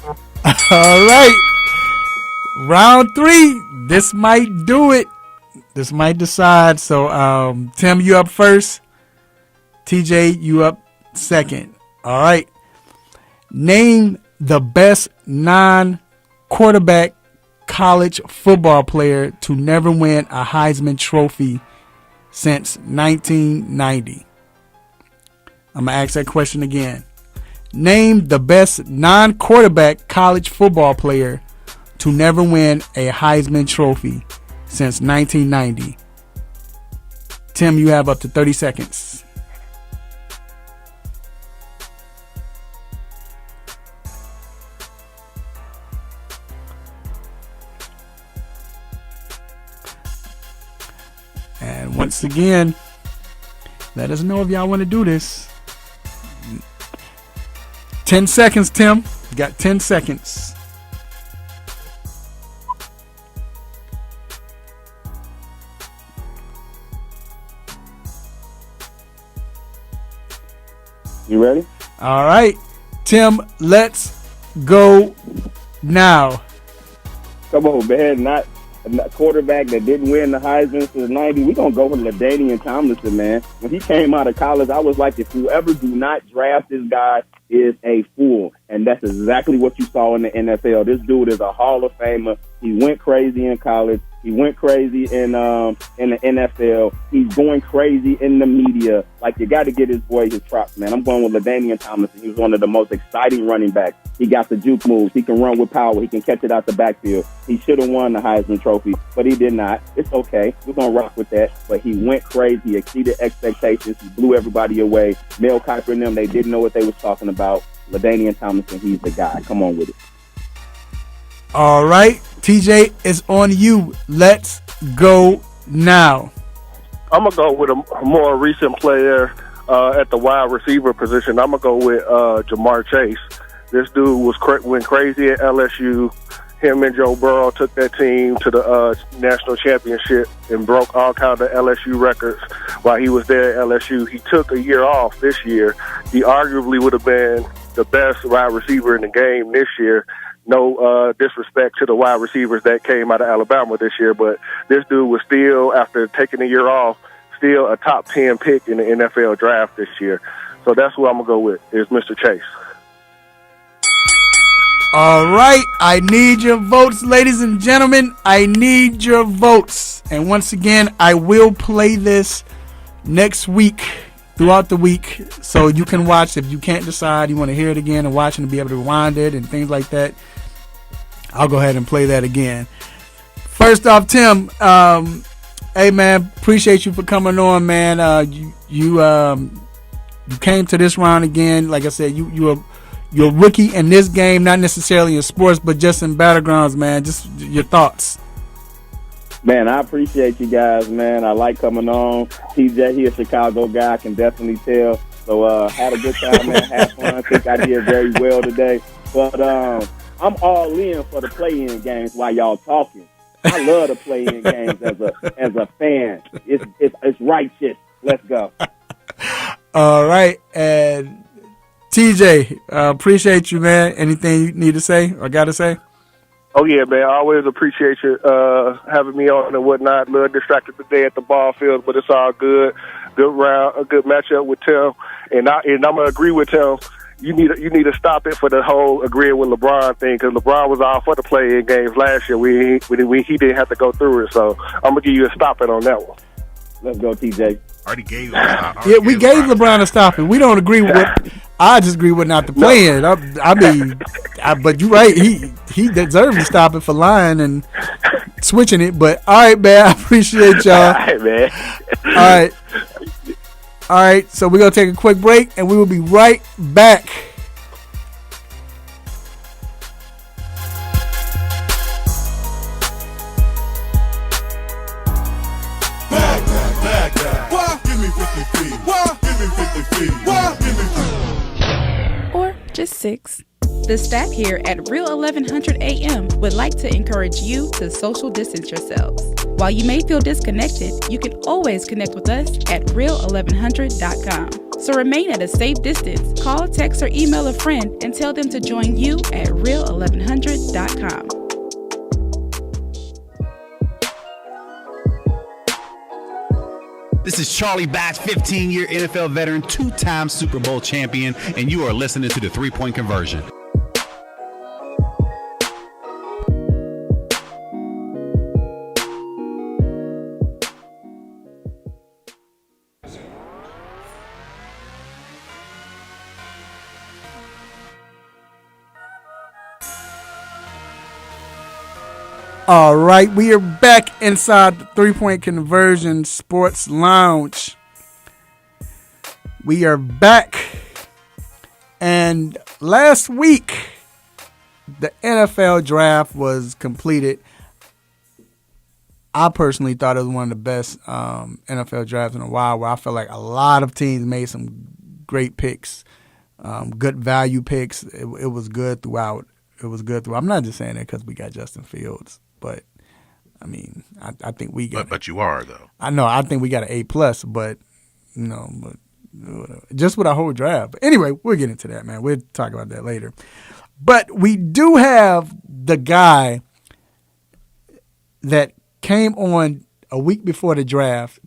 All right. Round 3. This might do it. This might decide. So, Tim, you up first. TJ, you up second. All right. Name the best non-quarterback college football player to never win a Heisman Trophy since 1990. I'm going to ask that question again. Name the best non-quarterback college football player to never win a Heisman Trophy since 1990. Tim, you have up to 30 seconds. And once again, let us know if y'all want to do this. 10 seconds, Tim. You got 10 seconds. You ready? All right. Tim, let's go now. Come on, man. Not a quarterback that didn't win the Heisman since 90. We're going to go with LaDainian Tomlinson, man. When he came out of college, I was like, if whoever do not draft this guy is a fool. And that's exactly what you saw in the NFL. This dude is a Hall of Famer. He went crazy in college. He went crazy in the NFL. He's going crazy in the media. Like, you got to get his boy his props, man. I'm going with LaDainian Tomlinson. He was one of the most exciting running backs. He got the juke moves. He can run with power. He can catch it out the backfield. He should have won the Heisman Trophy, but he did not. It's okay. We're going to rock with that. But he went crazy. He exceeded expectations. He blew everybody away. Mel Kiper and them, they didn't know what they was talking about. LaDainian Tomlinson, he's the guy. Come on with it. All right. TJ, it's on you. Let's go now. I'm going to go with a more recent player at the wide receiver position. I'm going to go with Jamar Chase. This dude went crazy at LSU. Him and Joe Burrow took that team to the national championship and broke all kinds of LSU records while he was there at LSU. He took a year off this year. He arguably would have been the best wide receiver in the game this year. No disrespect to the wide receivers that came out of Alabama this year, but this dude was still, after taking a year off, still a top 10 pick in the NFL draft this year. So that's who I'm going to go with, is Mr. Chase. All right. I need your votes, ladies and gentlemen. I need your votes. And once again, I will play this next week, throughout the week, so you can watch. If you can't decide, you want to hear it again and watch it and be able to rewind it and things like that, I'll go ahead and play that again. First off, Tim, hey man, appreciate you for coming on, man. You came to this round again. Like I said, you're a rookie in this game, not necessarily in sports, but just in battlegrounds, man. Just your thoughts. Man, I appreciate you guys, man. I like coming on. TJ, he a Chicago guy, I can definitely tell. So had a good time, man. Had fun. I think I did very well today. But I'm all in for the play-in games while y'all talking. I love the play-in games as a fan. It's righteous. Let's go. All right, and TJ, appreciate you, man. Anything you need to say or got to say? Oh, yeah, man. I always appreciate you having me on and whatnot. A little distracted today at the ball field, but it's all good. Good round, a good matchup with Tim. And I'm going to agree with Tim. You need to stop it for the whole agreeing with LeBron thing, because LeBron was all for the play-in games last year. He didn't have to go through it. So I'm going to give you a stop it on that one. Let's go, TJ. Already gave him a stop. Yeah, we gave LeBron a stop it. We don't agree with what I just agree with not the playing. But you're right. He deserves to stop it for lying and switching it. But all right, man. I appreciate y'all. All right, man. All right. So we're gonna take a quick break, and we will be right back. Or just 6. The staff here at Real 1100 AM would like to encourage you to social distance yourselves. While you may feel disconnected, you can always connect with us at real1100.com. So remain at a safe distance. Call, text, or email a friend and tell them to join you at real1100.com. This is Charlie Batch, 15-year NFL veteran, 2-time Super Bowl champion, and you are listening to the 3-Point Conversion. All right, we are back inside the 3-Point Conversion Sports Lounge. We are back. And last week, the NFL draft was completed. I personally thought it was one of the best NFL drafts in a while, where I felt like a lot of teams made some great picks, good value picks. It was good throughout. I'm not just saying that because we got Justin Fields. But I mean, I think we got. But you are though. I know. I think we got an A+. But just with our whole draft. But anyway, we'll get into that, man. We'll talk about that later. But we do have the guy that came on a week before the draft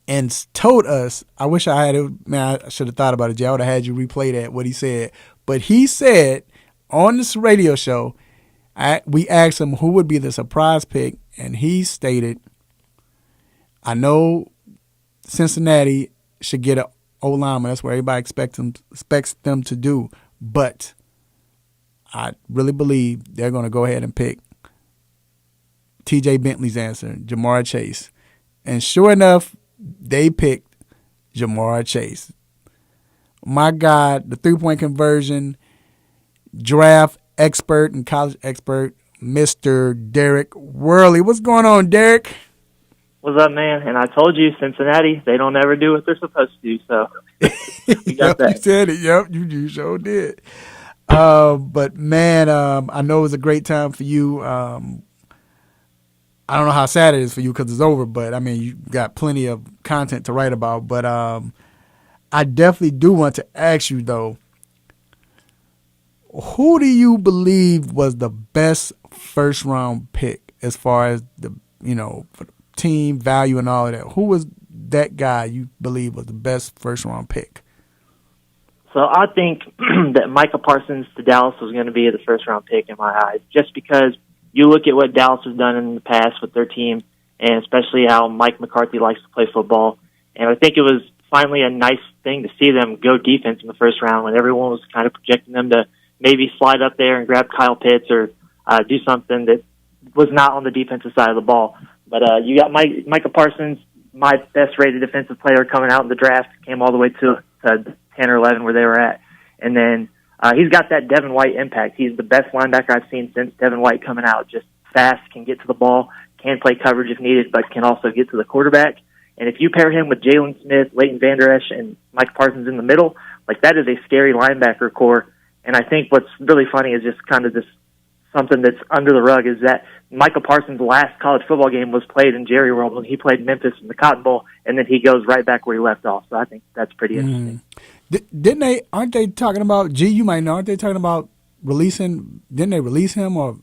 and told us. I wish I had it. Man, I should have thought about it. I would have had you replay that what he said. But he said on this radio show. We asked him who would be the surprise pick, and he stated, I know Cincinnati should get an O-lineman. That's where everybody expects them to do. But I really believe they're going to go ahead and pick T.J. Bentley's answer, Jamar Chase. And sure enough, they picked Jamar Chase. My God, the 3-Point Conversion draft expert and college expert, Mr. Derek Worley. What's going on, Derek? What's up, man? And I told you, Cincinnati, they don't ever do what they're supposed to do, so we got that. You said it. Yep, you sure did. But, man, I know it was a great time for you. I don't know how sad it is for you because it's over, but, I mean, you got plenty of content to write about. But I definitely do want to ask you, though, who do you believe was the best first-round pick as far as the for the team value and all of that? Who was that guy you believe was the best first-round pick? So I think that Micah Parsons to Dallas was going to be the first-round pick in my eyes, just because you look at what Dallas has done in the past with their team, and especially how Mike McCarthy likes to play football. And I think it was finally a nice thing to see them go defense in the first round when everyone was kind of projecting them to maybe slide up there and grab Kyle Pitts or do something that was not on the defensive side of the ball. But you got Micah Parsons, my best-rated defensive player coming out in the draft, came all the way to 10 or 11 where they were at. And then he's got that Devin White impact. He's the best linebacker I've seen since Devin White coming out. Just fast, can get to the ball, can play coverage if needed, but can also get to the quarterback. And if you pair him with Jalen Smith, Leighton Vander Esch, and Mike Parsons in the middle, like that is a scary linebacker core. And I think what's really funny is just kind of this something that's under the rug is that Micah Parsons' last college football game was played in Jerry World when he played Memphis in the Cotton Bowl, and then he goes right back where he left off. So I think that's pretty interesting. Aren't they talking about, you might know, aren't they talking about didn't they release him or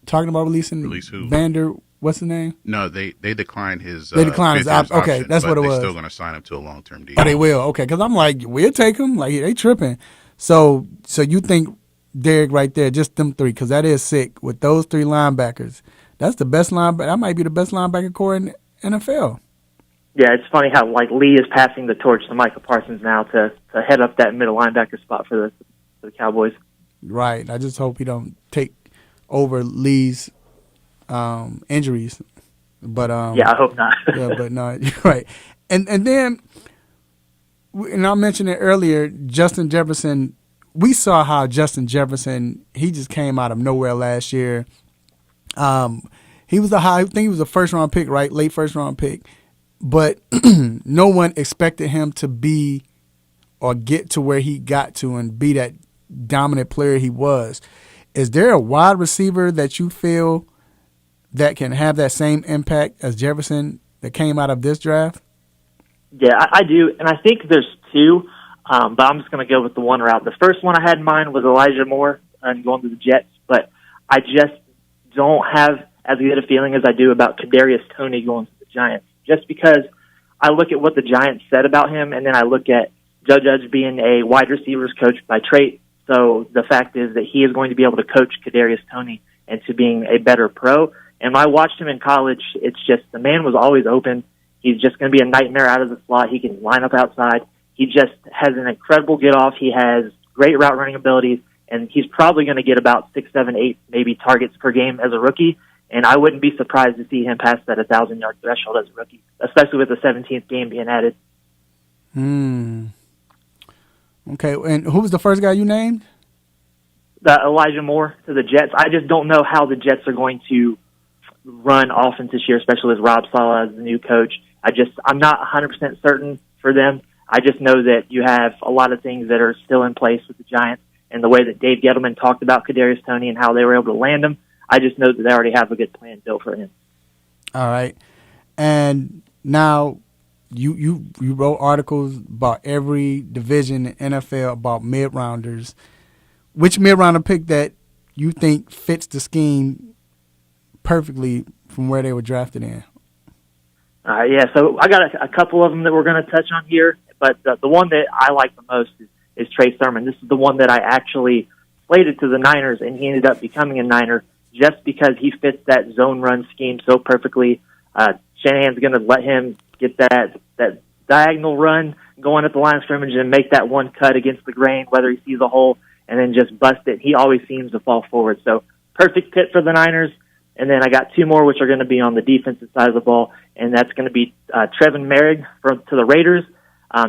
talking about releasing Release who? Vander. What's his name? No, they declined his. They declined his option, okay, that's what it was. They're still going to sign him to a long-term deal. Oh, they will. Okay, because I'm like, we'll take him. Like they tripping. So you think Derek right there, just them three, because that is sick with those three linebackers. That's the best linebacker. That might be the best linebacker core in NFL. Yeah, it's funny how like Lee is passing the torch to Micah Parsons now to head up that middle linebacker spot for the Cowboys. Right. I just hope he don't take over Lee's injuries. But yeah, I hope not. Yeah, but no, you're right. And then, and I mentioned it earlier, Justin Jefferson. We saw how Justin Jefferson, he just came out of nowhere last year. He was I think he was a first-round pick, right? Late first-round pick. But no one expected him to be or get to where he got to and be that dominant player he was. Is there a wide receiver that you feel that can have that same impact as Jefferson that came out of this draft? Yeah, I do, and I think there's two, but I'm just going to go with the one route. The first one I had in mind was Elijah Moore and going to the Jets, but I just don't have as good a feeling as I do about Kadarius Toney going to the Giants, just because I look at what the Giants said about him, and then I look at Joe Judge being a wide receivers coach by trade. So the fact is that he is going to be able to coach Kadarius Toney into being a better pro. And when I watched him in college, it's just the man was always open. He's just going to be a nightmare out of the slot. He can line up outside. He just has an incredible get-off. He has great route running abilities, and he's probably going to get about 6, 7, 8 maybe targets per game as a rookie. And I wouldn't be surprised to see him pass that 1,000-yard threshold as a rookie, especially with the 17th game being added. Okay, and who was the first guy you named? Elijah Moore to the Jets. I just don't know how the Jets are going to run offense this year, especially with Rob Saleh as the new coach. I'm not 100% certain for them. I just know that you have a lot of things that are still in place with the Giants, and the way that Dave Gettleman talked about Kadarius Toney and how they were able to land him, I just know that they already have a good plan built for him. All right. And now you wrote articles about every division in NFL about mid-rounders. Which mid-rounder pick that you think fits the scheme perfectly from where they were drafted in? Yeah, so I got a couple of them that we're going to touch on here, but the one that I like the most is Trey Sermon. This is the one that I actually slated to the Niners, and he ended up becoming a Niner just because he fits that zone run scheme so perfectly. Shanahan's going to let him get that diagonal run going at the line of scrimmage and make that one cut against the grain, whether he sees a hole, and then just bust it. He always seems to fall forward. So perfect fit for the Niners. And then I got two more, which are going to be on the defensive side of the ball, and that's going to be Trevin Merrick to the Raiders,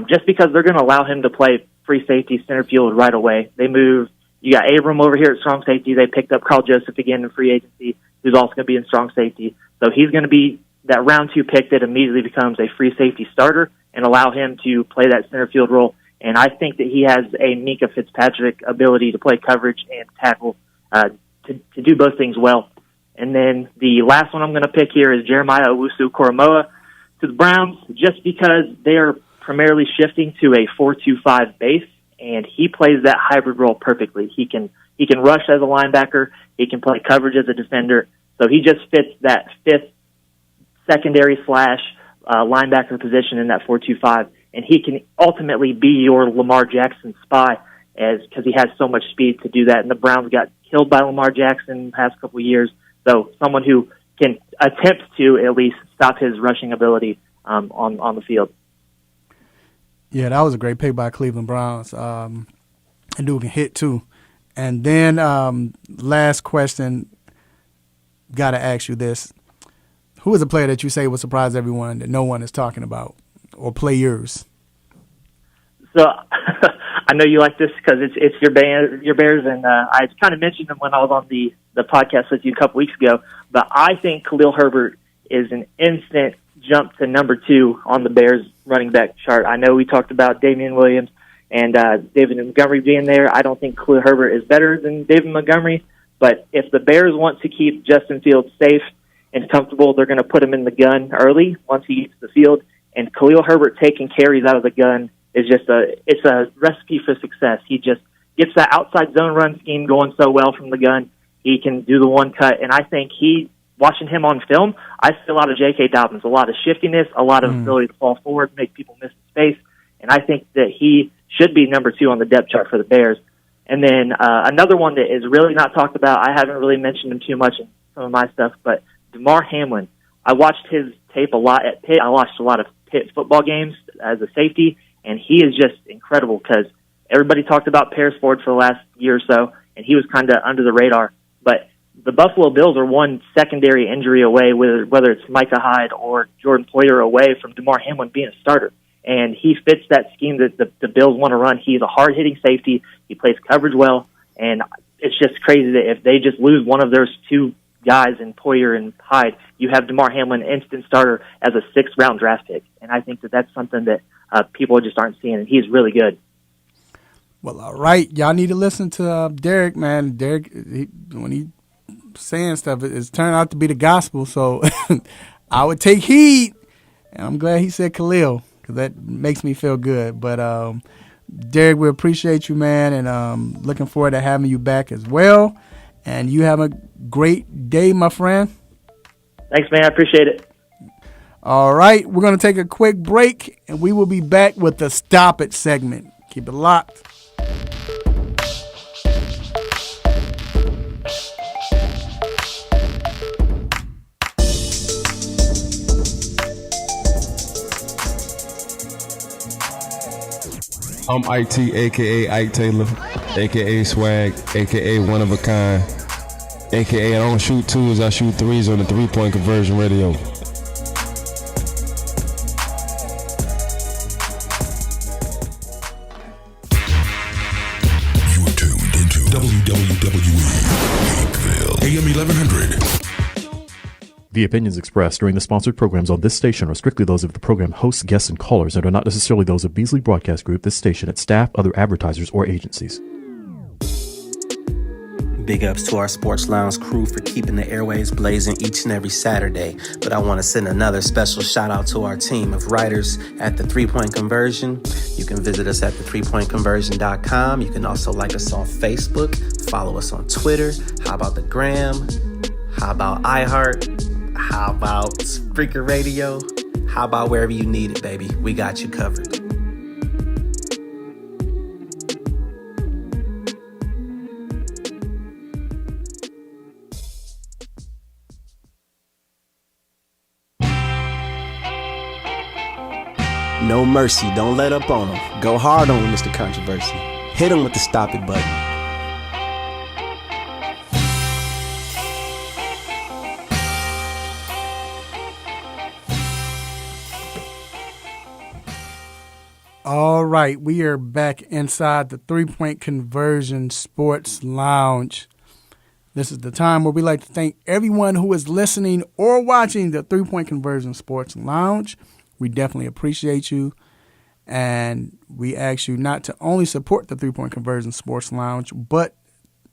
just because they're going to allow him to play free safety center field right away. You got Abram over here at strong safety. They picked up Carl Joseph again in free agency, who's also going to be in strong safety. So he's going to be that round 2 pick that immediately becomes a free safety starter and allow him to play that center field role. And I think that he has a Mika Fitzpatrick ability to play coverage and tackle to do both things well. And then the last one I'm going to pick here is Jeremiah Owusu-Koramoah to the Browns, just because they are primarily shifting to a 4-2-5 base, and he plays that hybrid role perfectly. He can rush as a linebacker. He can play coverage as a defender. So he just fits that fifth secondary / linebacker position in that 4-2-5, and he can ultimately be your Lamar Jackson spy because he has so much speed to do that. And the Browns got killed by Lamar Jackson in the past couple of years. So someone who can attempt to at least stop his rushing ability on the field. Yeah, that was a great pick by Cleveland Browns. And dude can hit too. And then last question, got to ask you this. Who is a player that you say will surprise everyone that no one is talking about, or players? So I know you like this because it's your Bears, and I kind of mentioned them when I was on the podcast with you a couple weeks ago. But I think Khalil Herbert is an instant jump to number 2 on the Bears running back chart. I know we talked about Damian Williams and David Montgomery being there. I don't think Khalil Herbert is better than David Montgomery, but if the Bears want to keep Justin Fields safe and comfortable, they're going to put him in the gun early once he gets to the field. And Khalil Herbert taking carries out of the gun is just it's a recipe for success. He just gets that outside zone run scheme going so well from the gun. He can do the one cut, and I think watching him on film, I see a lot of J.K. Dobbins, a lot of shiftiness, a lot of ability to fall forward, make people miss space, and I think that he should be number 2 on the depth chart for the Bears. And then another one that is really not talked about, I haven't really mentioned him too much in some of my stuff, but Damar Hamlin. I watched his tape a lot at Pitt. I watched a lot of Pitt football games as a safety, and he is just incredible because everybody talked about Paris Ford for the last year or so, and he was kind of under the radar. But the Buffalo Bills are one secondary injury away, whether it's Micah Hyde or Jordan Poyer away from Damar Hamlin being a starter. And he fits that scheme that the Bills want to run. He's a hard-hitting safety. He plays coverage well. And it's just crazy that if they just lose one of those 2 guys in Poyer and Hyde, you have Damar Hamlin instant starter as a 6th-round draft pick. And I think that that's something that people just aren't seeing, and he's really good. Well, all right. Y'all need to listen to Derek, man. Derek, when he saying stuff, it's turned out to be the gospel. So I would take heed. And I'm glad he said Khalil, because that makes me feel good. But Derek, we appreciate you, man, and looking forward to having you back as well. And you have a great day, my friend. Thanks, man. I appreciate it. All right. We're going to take a quick break, and we will be back with the Stop It segment. Keep it locked. I'm IT, a.k.a. Ike Taylor, a.k.a. Swag, a.k.a. One of a Kind, a.k.a. I don't shoot 2s, I shoot 3s on the 3-point conversion radio. You're tuned into WWE Hakeville, AM 1100. The opinions expressed during the sponsored programs on this station are strictly those of the program hosts, guests, and callers and are not necessarily those of Beasley Broadcast Group, this station, its staff, other advertisers, or agencies. Big ups to our Sports Lounge crew for keeping the airways blazing each and every Saturday. But I want to send another special shout out to our team of writers at the 3-Point Conversion. You can visit us at the3pointconversion.com. You can also like us on Facebook, follow us on Twitter. How about the Gram? How about iHeart? How about Spreaker Radio? How about wherever you need it, baby? We got you covered. No mercy. Don't let up on him. Go hard on him, Mr. Controversy. Hit him with the stop it button. All right, we are back inside the 3-Point Conversion Sports Lounge. This is the time where we like to thank everyone who is listening or watching the 3-Point Conversion Sports Lounge. We definitely appreciate you. And we ask you not to only support the 3-Point Conversion Sports Lounge, but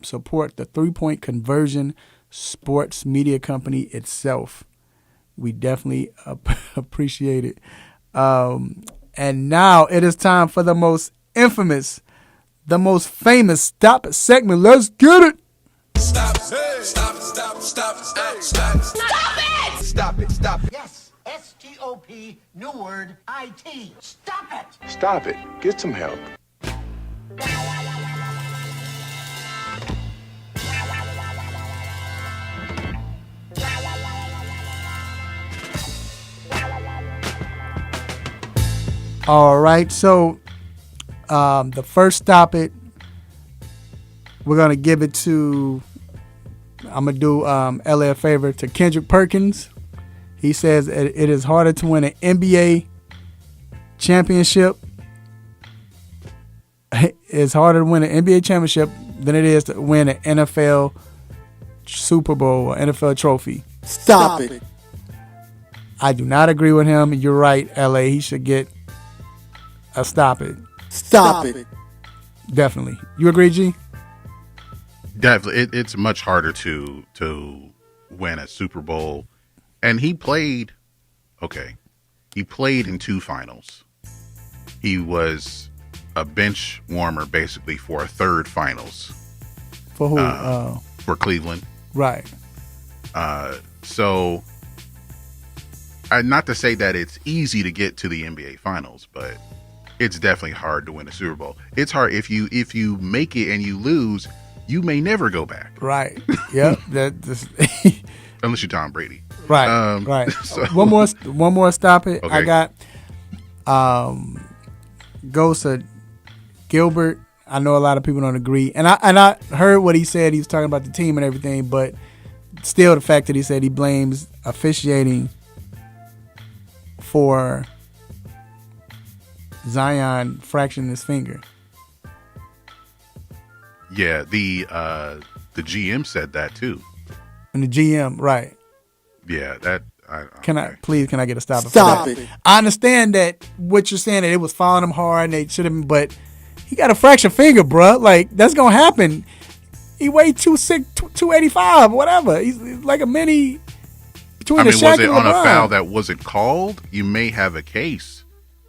support the 3-Point Conversion Sports Media Company itself. We definitely appreciate it. And now it is time for the most infamous, the most famous Stop It segment. Let's get it. Stop, hey. Stop, stop, stop, stop, stop. Stop it! Stop it, stop it. Yes, S-T-O-P, new word, I-T. Stop it! Stop it. Get some help. All right, so the first Stop It, we're going to give it to, I'm going to do LA a favor, to Kendrick Perkins. He says it is harder to win an NBA championship. It's harder to win an NBA championship than it is to win an NFL Super Bowl or NFL trophy. Stop it. I do not agree with him. You're right, LA. He should get a stop it. Stop it. Definitely. You agree, G? Definitely. It's much harder to win a Super Bowl. And he played in 2 finals. He was a bench warmer basically for a 3rd finals. For who? for Cleveland. Right. So, not to say that it's easy to get to the NBA Finals, but it's definitely hard to win a Super Bowl. It's hard if you make it and you lose, you may never go back. Right. Yep. Unless you're Tom Brady. Right. Right. So. One more. Stop it. Okay. I got goes to Gilbert. I know a lot of people don't agree, and I heard what he said. He was talking about the team and everything, but still, the fact that he said he blames officiating for Zion fracturing his finger. Yeah, the GM said that too. And the GM, right? Yeah, that. Can I get a stop? Stop it. I understand that what you're saying, that it was following him hard and they should have, but he got a fractured finger, bro. Like, that's gonna happen. He weighed 285, whatever. He's like a mini between the Shaq was it and on a LeBron. foul that wasn't called? You may have a case,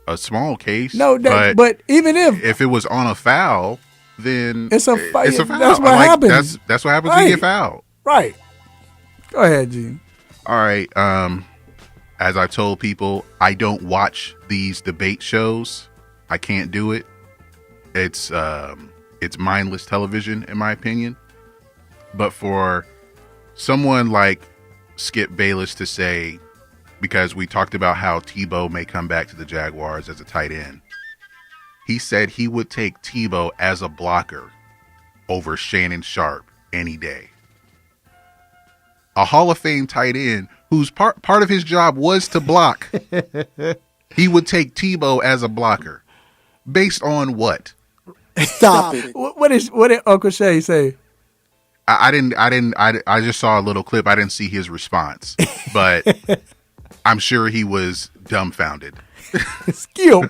a small case. No, but even if it was on a foul, then it's a foul. That's what happens. That's what happens when you get fouled. Right. Go ahead, G. All right. As I told people, I don't watch these debate shows. I can't do it. It's mindless television, in my opinion. But for someone like Skip Bayless to say, because we talked about how Tebow may come back to the Jaguars as a tight end, he said he would take Tebow as a blocker over Shannon Sharp any day. A Hall of Fame tight end whose part of his job was to block. He would take Tebow as a blocker. Based on what? Stop it. What did Uncle Shay say? I just saw a little clip. I didn't see his response, but I'm sure he was dumbfounded. Skip.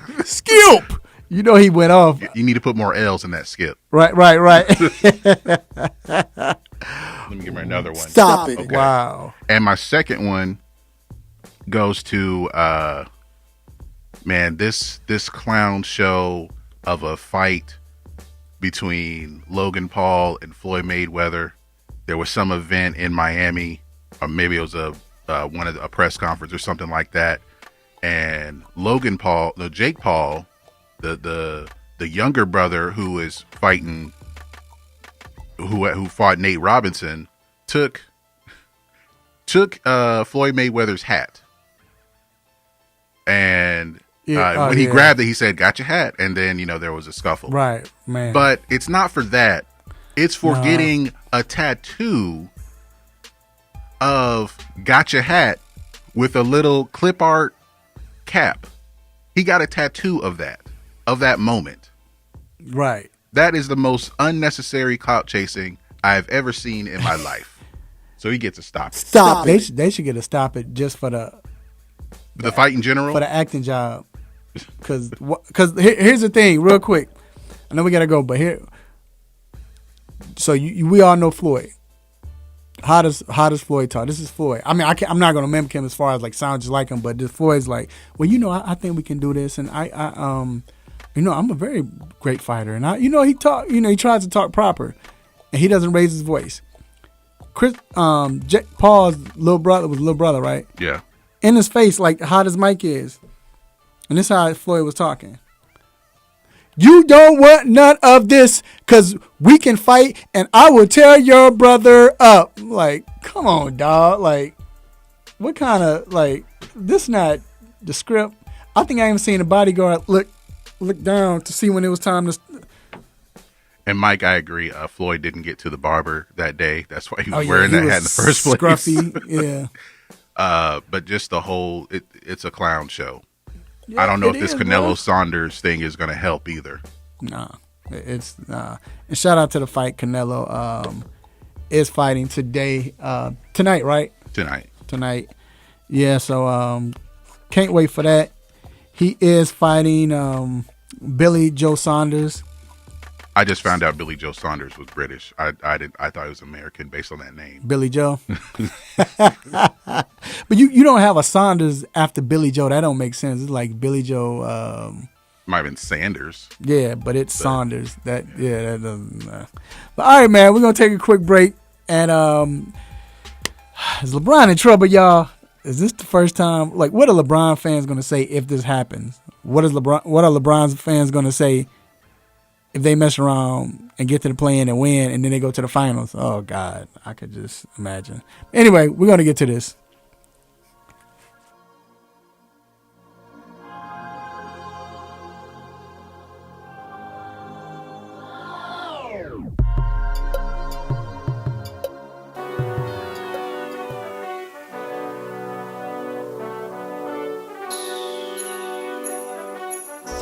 You know he went off. You need to put more L's in that skip. Right. Let me give me another one. Stop it. Okay. Wow. And my second one goes to this clown show of a fight between Logan Paul and Floyd Mayweather. There was some event in Miami, or maybe it was a press conference or something like that. And Jake Paul, the younger brother who is fighting, who fought Nate Robinson, took Floyd Mayweather's hat, and when he grabbed it, he said, "Got your hat," and then there was a scuffle. Right, man. But it's not for that. It's for getting a tattoo of "Got your hat" with a little clip art cap. He got a tattoo of that moment. Right. That is the most unnecessary clout chasing I've ever seen in my life. So he gets to stop it. Stop it. They should get to stop it just for the fight in general? For the acting job. Because here's the thing, real quick. I know we got to go, but here. So we all know Floyd. How does Floyd talk? This is Floyd. I mean, I'm not going to mimic him as far as like sound just like him, but this Floyd's like, well, I think we can do this, and I'm a very great fighter, and he tries to talk proper, and he doesn't raise his voice. Paul's little brother, right? Yeah. In his face, like hot as Mike is, and this is how Floyd was talking. You don't want none of this, because we can fight, and I will tear your brother up. Like, come on, dog. Like, what kind of, like, this not the script. I think I even seen a bodyguard look down to see when it was time to. And Mike, I agree. Floyd didn't get to the barber that day. That's why he was wearing that hat in the first place. Scruffy, yeah. But just the whole, it's a clown show. Yeah, I don't know if this is, Canelo bro. Saunders thing is going to help either. Nah, it's and shout out to the fight. Canelo is fighting tonight, right? Tonight. Yeah. So can't wait for that. He is fighting Billy Joe Saunders. I just found out Billy Joe Saunders was British. I thought he was American based on that name. Billy Joe. But you don't have a Saunders after Billy Joe. That don't make sense. It's like Billy Joe. Might have been Sanders. Yeah, but it's Saunders. That doesn't. But all right, man, we're gonna take a quick break. And is LeBron in trouble, y'all? Is this the first time? Like, what are LeBron fans going to say if this happens? What are LeBron's fans going to say if they mess around and get to the play-in and win, and then they go to the finals? Oh, God, I could just imagine. Anyway, we're going to get to this.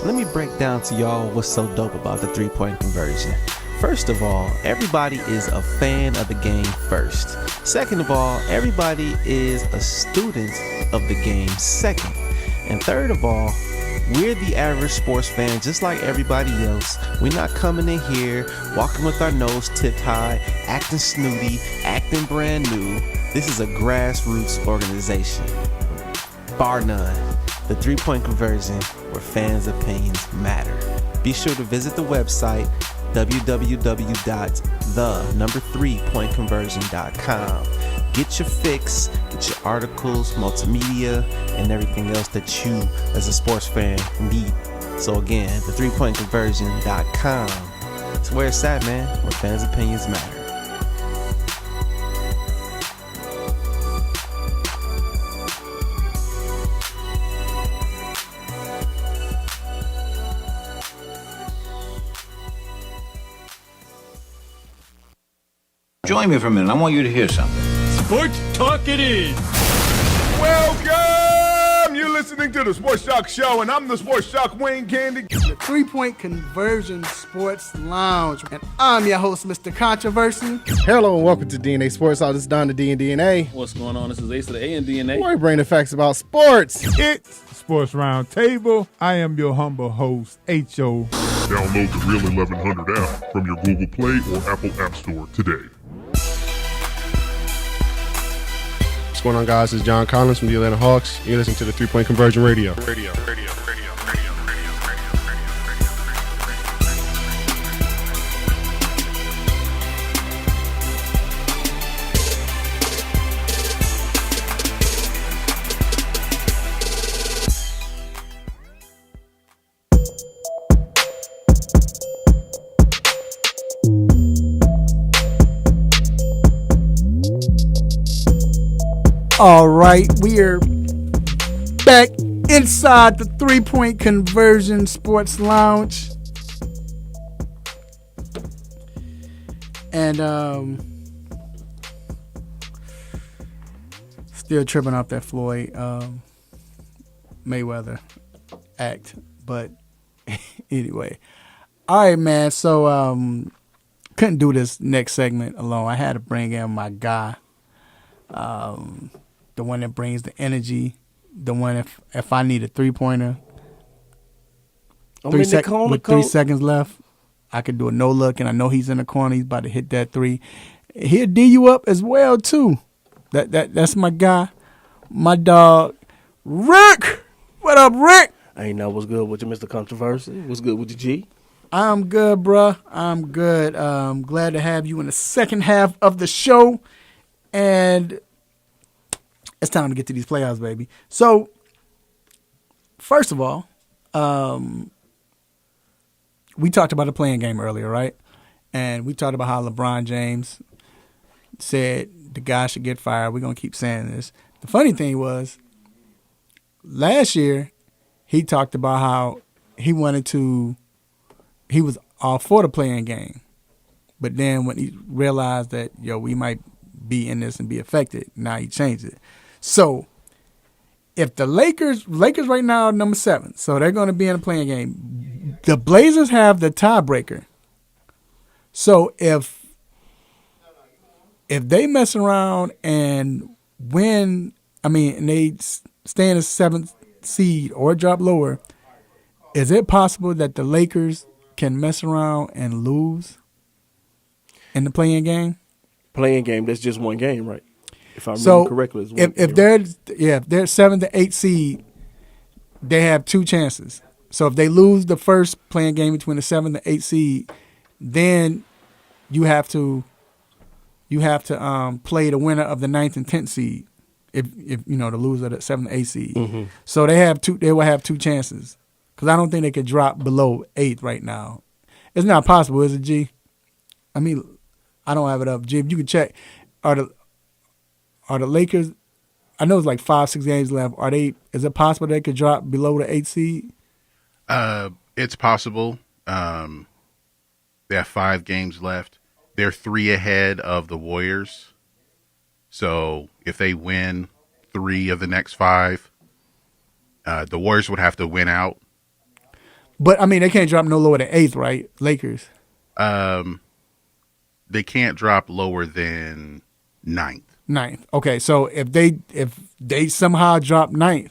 Let me break down to y'all what's so dope about the three-point conversion. First of all, everybody is a fan of the game first. Second of all, everybody is a student of the game second. And third of all, we're the average sports fan just like everybody else. We're not coming in here, walking with our nose tipped high, acting snooty, acting brand new. This is a grassroots organization. Bar none. The three-point conversion, where fans' opinions matter. Be sure to visit the website www.the3pointconversion.com. Get your fix, get your articles, multimedia, and everything else that you, as a sports fan, need. So again, the3pointconversion.com. It's where it's at, man, where fans' opinions matter. Join me for a minute. I want you to hear something. Sports talk it is. Welcome! You're listening to the Sports Shock Show, and I'm the Sports Shock Wayne Candy. The three-point conversion sports lounge. And I'm your host, Mr. Controversy. Hello and welcome to DNA Sports. All this is Don to D&DNA. What's going on? This is Ace of the A and DNA. Where we bring the facts about sports. It's Sports Roundtable. I am your humble host, H.O. Download the Real 1100 app from your Google Play or Apple App Store today. What's going on, guys? It's John Collins from the Atlanta Hawks. You're listening to the 3-Point Conversion Radio. All right, we are back inside the three-point conversion sports lounge. And still tripping off that Floyd Mayweather act. But anyway. All right, man. So couldn't do this next segment alone. I had to bring in my guy. The one that brings the energy, the one if I need a three-pointer, 3 seconds left, I could do a no-look, and I know he's in the corner. He's about to hit that three. He'll D you up as well, too. That's my guy, my dog, Rick. What up, Rick? I ain't know what's good with you, Mr. Controversy. What's good with you, G? I'm good, bruh. I'm good. Glad to have you in the second half of the show. And it's time to get to these playoffs, baby. So, first of all, we talked about the playing game earlier, right? And we talked about how LeBron James said the guy should get fired. We're going to keep saying this. The funny thing was, last year, he talked about how he was all for the playing game. But then when he realized that, we might be in this and be affected, now he changed it. So, if the Lakers right now are number 7, so they're going to be in a playing game. The Blazers have the tiebreaker. So if they mess around and win, and they stay in the 7th seed or drop lower, is it possible that the Lakers can mess around and lose in the playing game? Playing game, that's just one game, right? If I remember correctly, it's one if they're 7th to 8th seed, they have 2 chances. So if they lose the first playing game between the 7th and 8th seed, then you have to you have to play the winner of the 9th and 10th seed. If the loser of the 7th and 8th seed. Mm-hmm. So they will have 2 chances. Because I don't think they could drop below 8th right now. It's not possible, is it, G? I mean, I don't have it up. G, if you can check, are the Lakers, I know it's like 5-6 games left. Is it possible they could drop below the 8th seed? It's possible. They have 5 games left. They're 3 ahead of the Warriors. So if they win 3 of the next 5, the Warriors would have to win out. But, I mean, they can't drop no lower than 8th, right? Lakers. They can't drop lower than 9th. 9th. Okay, so if they somehow drop 9th,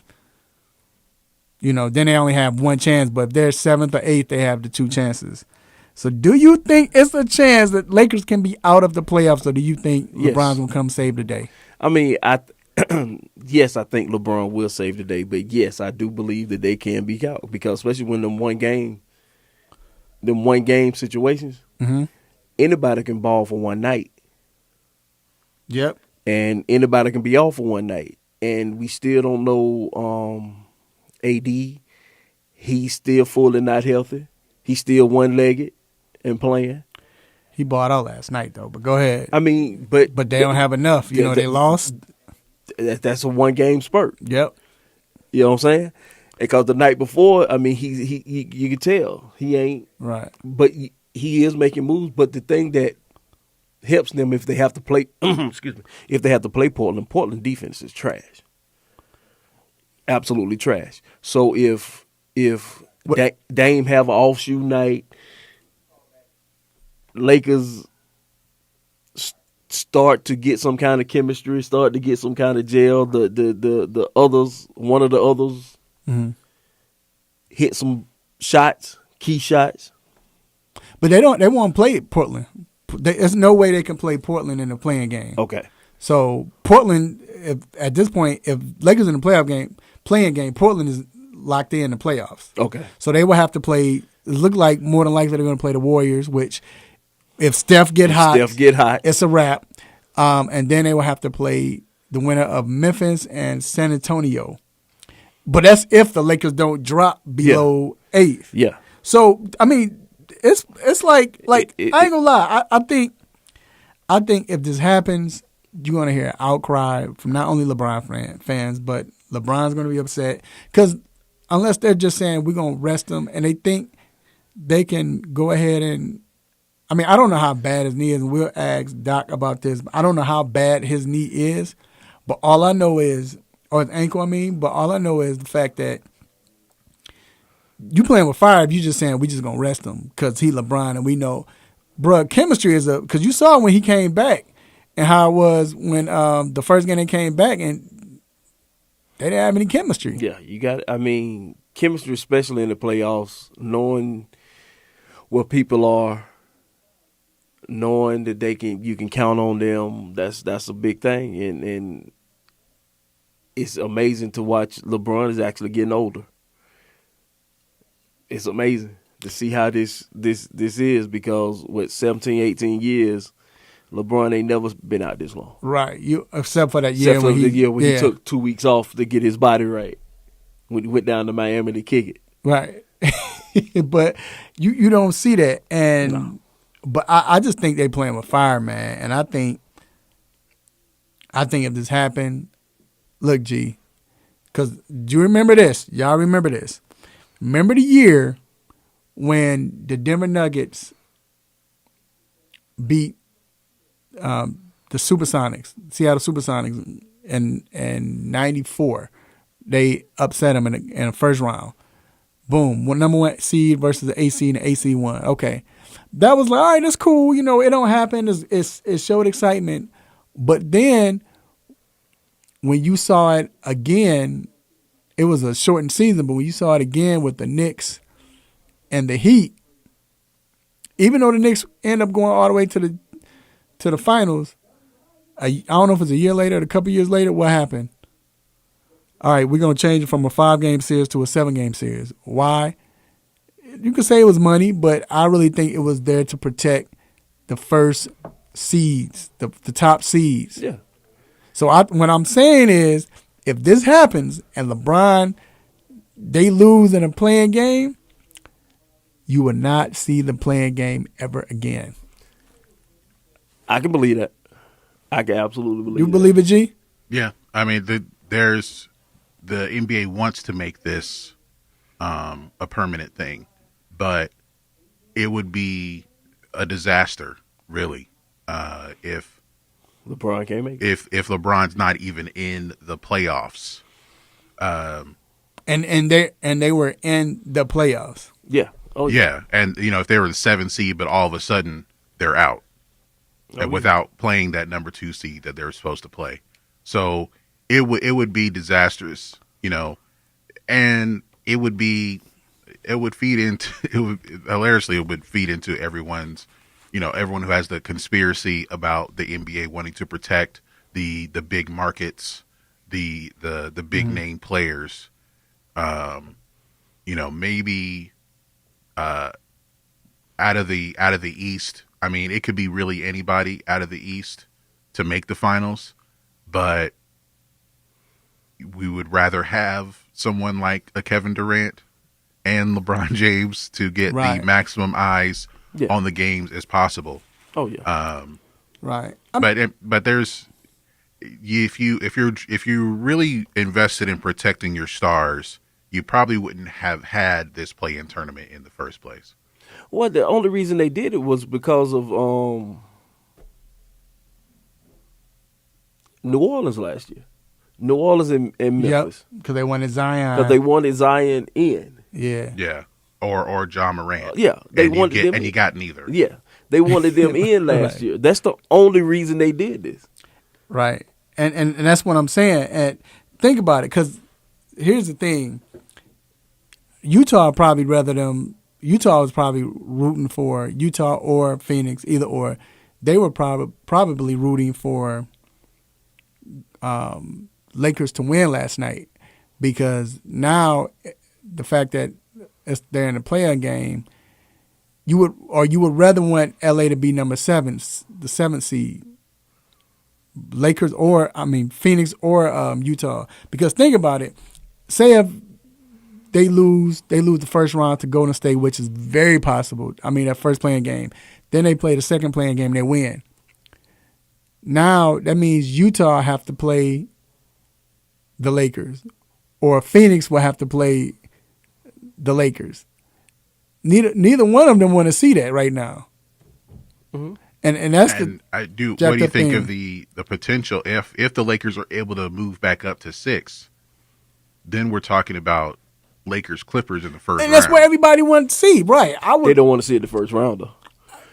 then they only have 1 chance. But if they're 7th or 8th, they have the 2 chances. So do you think it's a chance that Lakers can be out of the playoffs, or do you think LeBron's going to come save the day? I mean, yes, I think LeBron will save the day, but yes, I do believe that they can be out because especially when them one game situations, anybody can ball for one night. Yep. And anybody can be off for one night. And we still don't know AD. He's still fully not healthy. He's still one-legged and playing. He bought out last night, though, but go ahead. I mean, but they don't have enough. They lost. That's a one-game spurt. Yep. You know what I'm saying? Because the night before, I mean, you can tell he ain't. Right. But he is making moves. But the thing that helps them if they have to play, if they have to play Portland defense is trash. Absolutely trash. So if Dame have an off-shoe night, Lakers start to get some kind of chemistry, start to get some kind of gel. The others, one of the others, hit some shots, key shots. But they won't play Portland. There's no way they can play Portland in a playing game. Okay. So Portland, at this point, if Lakers in the playing game, Portland is locked in the playoffs. Okay. So they will have to play. It look like more than likely they're going to play the Warriors, which if Steph get hot, it's a wrap. And then they will have to play the winner of Memphis and San Antonio. But that's if the Lakers don't drop below 8th. Yeah. So I mean, it's like I ain't gonna lie. I think if this happens, you're gonna hear an outcry from not only LeBron fans, but LeBron's gonna be upset because unless they're just saying we're gonna rest him and they think they can go ahead and. I mean, I don't know how bad his knee is, and we'll ask Doc about this. I don't know how bad his knee is, but all I know is, or his ankle, but all I know is the fact that you playing with fire if you just saying we just going to rest him because he LeBron and we know, bruh, chemistry is because you saw when he came back and how it was when the first game they came back and they didn't have any chemistry. Yeah, you got chemistry, especially in the playoffs, knowing where people are, knowing that you can count on them, that's a big thing, and it's amazing to watch. LeBron is actually getting older. It's amazing to see how this is because with 17, 18 years, LeBron ain't never been out this long. Right, except for that year when he took 2 weeks off to get his body right when he went down to Miami to kick it. Right, but you don't see that, and. No. But I just think they playing with fire, man. And I think if this happened, look, G, because do you remember this? Y'all remember this? Remember the year when the Denver Nuggets beat the Supersonics, Seattle Supersonics, in '94? They upset them in the first round. Boom, number 1 seed versus the 8 seed, and the 8 seed won. Okay. That was like, all right, that's cool. It don't happen. It showed excitement. But then when you saw it again, it was a shortened season, but when you saw it again with the Knicks and the Heat, even though the Knicks end up going all the way to the finals, I don't know if it's a year later or a couple years later, what happened? All right, we're going to change it from a 5-game series to a 7-game series. Why? You could say it was money, but I really think it was there to protect the first seeds, the top seeds. Yeah. So what I'm saying is, if this happens and LeBron, they lose in a playing game, you will not see the playing game ever again. I can believe that. I can absolutely believe You that. believe it, G? Yeah, I mean, the NBA wants to make this a permanent thing, but it would be a disaster, really, if LeBron can't make it. If LeBron's not even in the playoffs. And they were in the playoffs. Yeah. Oh yeah. And if they were the 7th seed, but all of a sudden they're out without playing that number 2 seed that they were supposed to play. So it would be disastrous, and it would feed into everyone's, everyone who has the conspiracy about the NBA wanting to protect the big markets, the big name players. Maybe out of the East. I mean, it could be really anybody out of the East to make the finals, but we would rather have someone like a Kevin Durant and LeBron James to get the maximum eyes on the games as possible. Oh yeah. Right. But there's if you're really invested in protecting your stars, you probably wouldn't have had this play-in tournament in the first place. Well, the only reason they did it was because of New Orleans last year. New Orleans and Memphis. Yep, because they wanted Zion. Because they wanted Zion in. Yeah. Yeah. Or John Morant. Yeah. They wanted them. And you got neither. Yeah. They wanted them in last year. That's the only reason they did this. Right. And that's what I'm saying. And think about it, because here's the thing. Utah was probably rooting for Utah or Phoenix, either or. They were probably rooting for Lakers to win last night, because now the fact that they're in a play-in game, you would rather want LA to be number 7, the 7th seed. Lakers Phoenix or Utah. Because think about it. Say if they lose the first round to Golden State, which is very possible. I mean, that first playing game. Then they play the second playing game, they win. Now that means Utah have to play the Lakers, or Phoenix will have to play the Lakers. Neither one of them want to see that right now. Mm-hmm. And that's what do you think of the potential if the Lakers are able to move back up to 6? Then we're talking about Lakers Clippers in the first round. And that's what everybody wants to see, right? They don't want to see it the first round, though.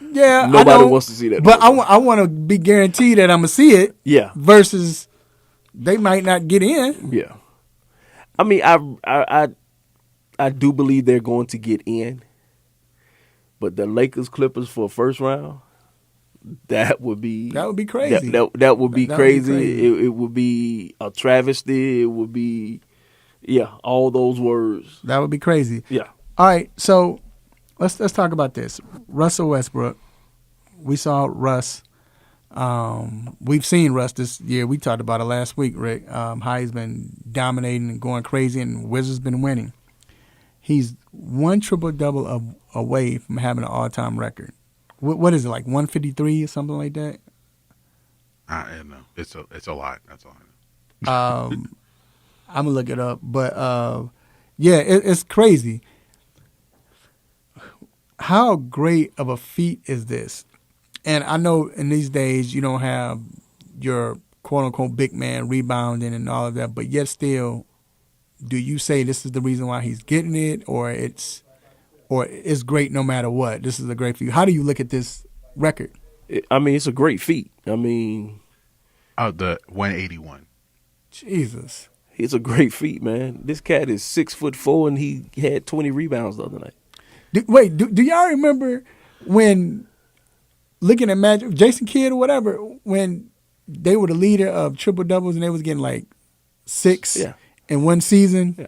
Yeah, nobody wants to see that. But I want to be guaranteed that I'm gonna see it. Yeah. Versus they might not get in. Yeah. I mean, I do believe they're going to get in, but the Lakers Clippers for a first round, that would be crazy. That would be crazy. It would be a travesty. It would be, all those words. That would be crazy. Yeah. All right, so let's talk about this. Russell Westbrook. We saw Russ. We've seen Russ this year. We talked about it last week, Rick. How he's been dominating and going crazy, and Wizards been winning. He's one triple-double away from having an all-time record. What is it, like 153 or something like that? I don't know. It's a lot. That's all I know. I'm going to look it up. But, it's crazy. How great of a feat is this? And I know in these days you don't have your quote-unquote big man rebounding and all of that, but yet still, do you say this is the reason why he's getting it, or it's great no matter what? This is a great feat. How do you look at this record? It's a great feat. The 181. Jesus. It's a great feat, man. This cat is 6'4", and he had 20 rebounds the other night. Do y'all remember when looking at Magic, Jason Kidd or whatever, when they were the leader of triple doubles and they was getting like 6 in one season? Yeah.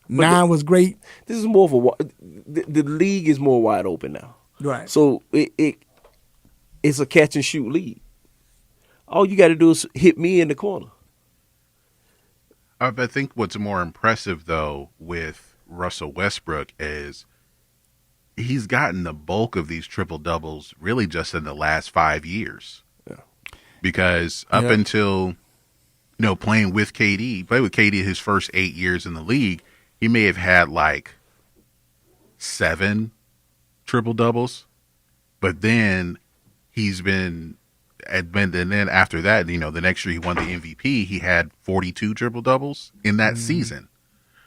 9 was great. This is more of the league is more wide open now. Right. So it's a catch and shoot league. All you got to do is hit me in the corner. I think what's more impressive, though, with Russell Westbrook is he's gotten the bulk of these triple-doubles really just in the last 5 years. Yeah. Because up until, playing with KD, played with KD his first 8 years in the league, he may have had like 7 triple-doubles. But then and then after that, the next year he won the MVP, he had 42 triple-doubles in that season.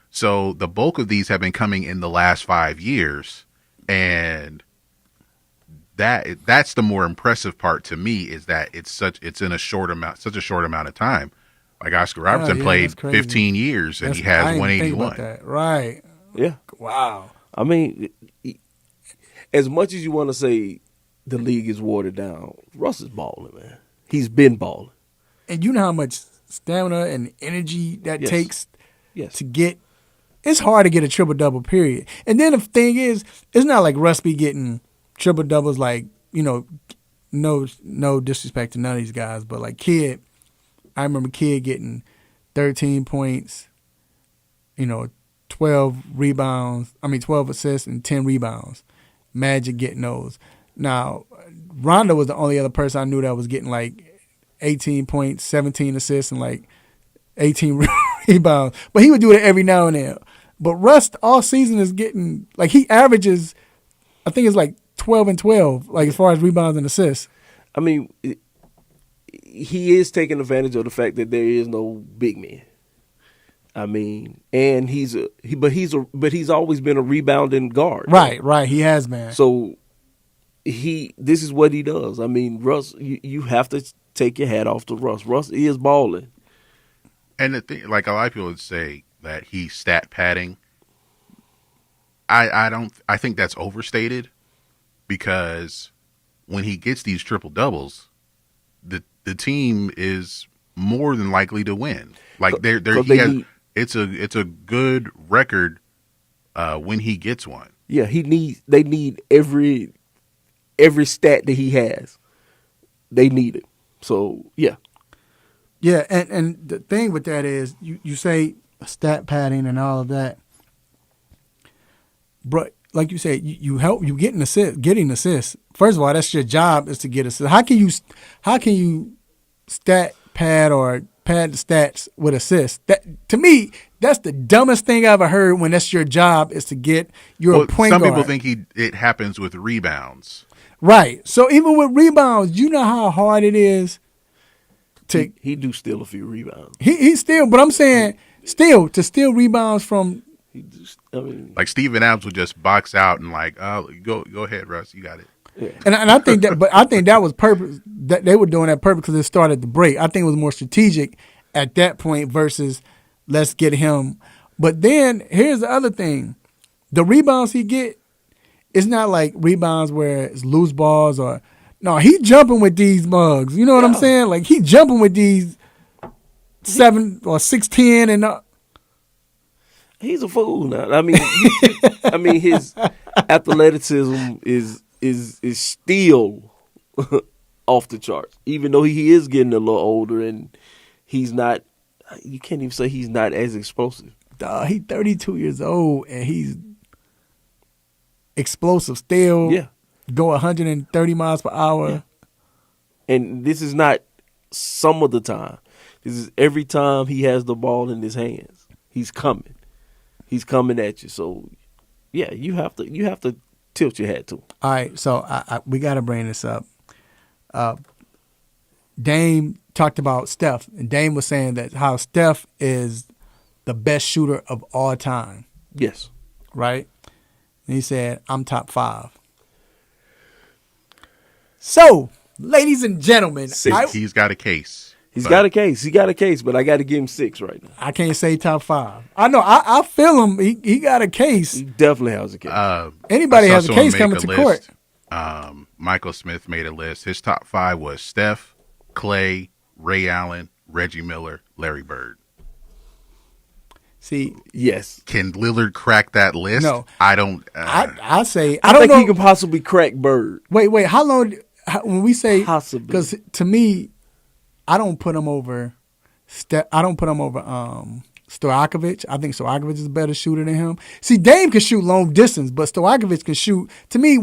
So the bulk of these have been coming in the last 5 years. And that's the more impressive part to me, is that it's such a short amount of time. Like Oscar Robertson played 15 years and he has 181. Right. Yeah. Wow. I mean, as much as you want to say the league is watered down, Russ is balling, man. He's been balling. And you know how much stamina and energy that takes to get. It's hard to get a triple-double, period. And then the thing is, it's not like Russ be getting triple-doubles like, no disrespect to none of these guys, but like Kidd, I remember Kidd getting 13 points, 12 assists and 10 rebounds. Magic getting those. Now, Rondo was the only other person I knew that was getting like 18 points, 17 assists, and like 18 rebounds. But he would do it every now and then. But Russ all season is getting, like, he averages, I think it's like 12 and 12, like as far as rebounds and assists. I mean, he is taking advantage of the fact that there is no big man. I mean, and he's always been a rebounding guard. Right. He has been. So this is what he does. I mean, Russ, you have to take your hat off to Russ. Russ is balling. And the thing, like a lot of people would say that he's stat padding. I think that's overstated, because when he gets these triple doubles, the team is more than likely to win. Like it's a good record when he gets one. Yeah, they need every stat that he has. They need it. So yeah. Yeah, and the thing with that is you say stat padding and all of that, but like you say, you getting assists. First of all, that's your job, is to get assists. How can you stat pad or pad the stats with assists? That, to me, that's the dumbest thing I ever heard. When that's your job, is to get your point guard. Some people think it happens with rebounds. Right. So even with rebounds, you know how hard it is. He do steal a few rebounds. He still, but I'm saying to steal rebounds from. Like Steven Adams would just box out and like, oh, go ahead, Russ, you got it. Yeah. And I think that, but I think that was purpose. That they were doing that purpose because it started the break. I think it was more strategic at that point versus let's get him. But then here's the other thing: the rebounds he get, it's not like rebounds where it's loose balls or. No, he jumping with these mugs. You know what I'm saying? Like, he jumping with these 7 or 6'10" and he's a fool now. I mean, his athleticism is still off the charts, even though he is getting a little older and he's not. You can't even say he's not as explosive. He's 32 years old and he's explosive still. Yeah. Go 130 miles per hour. Yeah. And this is not some of the time. This is every time he has the ball in his hands. He's coming. He's coming at you. So, yeah, you have to tilt your hat to him. All right, so we got to bring this up. Dame talked about Steph, and Dame was saying that how Steph is the best shooter of all time. Yes. Right? And he said, I'm top 5. So, ladies and gentlemen, he's got a case. He's got a case. He got a case, but I got to give him 6 right now. I can't say top 5. I know. I feel him. He got a case. He definitely has a case. Anybody has a case coming to court. Michael Smith made a list. His top 5 was Steph, Clay, Ray Allen, Reggie Miller, Larry Bird. See, yes. Can Lillard crack that list? No, I don't. I say I don't think he can possibly crack Bird. Wait. How long? when we say Possibly. because to me, I don't put him over. I don't put him over Stojakovic. I think Stojakovic is a better shooter than him. See, Dame can shoot long distance, but Stojakovic can shoot. To me,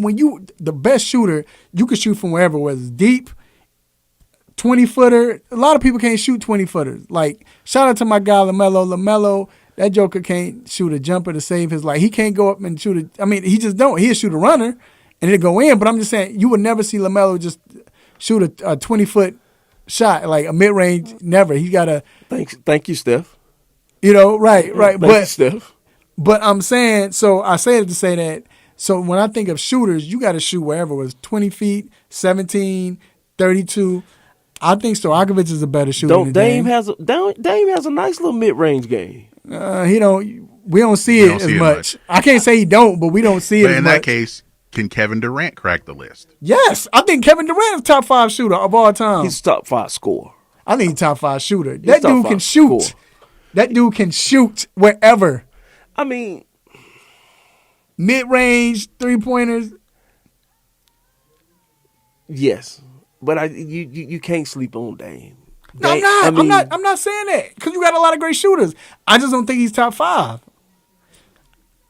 the best shooter, you can shoot from wherever, whether it's deep, 20-footer. A lot of people can't shoot 20-footers. Like, shout out to my guy LaMelo. LaMelo, that joker can't shoot a jumper to save his life. He can't go up and shoot he just don't. He'll shoot a runner and it'll go in. But I'm just saying, you would never see LaMelo just shoot a 20-foot shot, like a mid-range. Never. He got to. Thank you, Steph. Right. Thank you, Steph. But I'm saying, so I say it to say that, so when I think of shooters, you got to shoot wherever it was 20 feet, 17, 32. I think Stojakovic is a better shooter than Dame has a nice little mid-range game. We don't see it as much. I can't say he don't, but we don't see it as much. In that case, can Kevin Durant crack the list? Yes. I think Kevin Durant is top 5 shooter of all time. He's top 5 scorer. I think he's top 5 shooter. That dude can shoot. Score. That dude can shoot wherever. I mean, mid-range, 3-pointers. Yes. But you can't sleep on Dame. No, I'm not. I'm not saying that because you got a lot of great shooters. I just don't think he's top 5.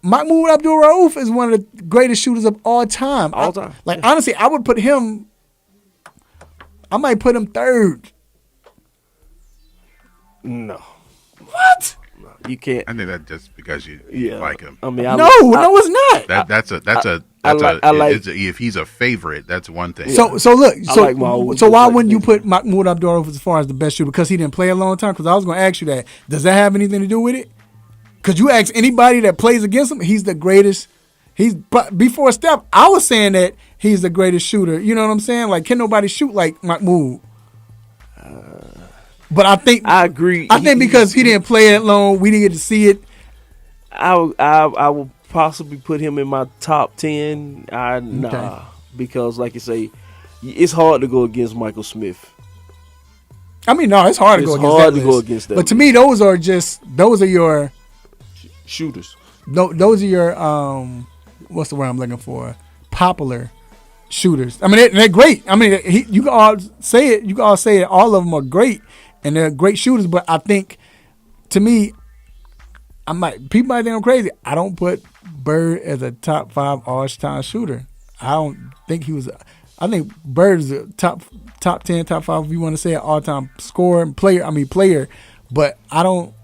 Mahmoud Abdul-Rauf is one of the greatest shooters of all time. Honestly, I would put him. I might put him 3rd. No. What? No, you can't. I think that's just because you like him. I mean, no, it's not. If he's a favorite, that's one thing. So look. So why wouldn't you put Mahmoud Abdul-Rauf as far as the best shooter? Because he didn't play a long time. Because I was going to ask you that. Does that have anything to do with it? Because you ask anybody that plays against him, he's the greatest. But before Steph, I was saying that he's the greatest shooter. You know what I'm saying? Like, can nobody shoot like Mahmoud? But I agree. I think because he didn't play that long, we didn't get to see it. I will possibly put him in my top 10. Because like you say, it's hard to go against Michael Smith. I mean, no, it's hard to go against that. But to me, those are your shooters. Those are your what's the word I'm looking for? Popular shooters. I mean, they're great. I mean, you can all say it. You can all say it. All of them are great. And they're great shooters, but I think, to me, people might think I'm crazy. I don't put Bird as a top 5 all-time shooter. I don't think he was. I think Bird is a top 10, top 5, if you want to say, an all-time scorer and player. But I don't.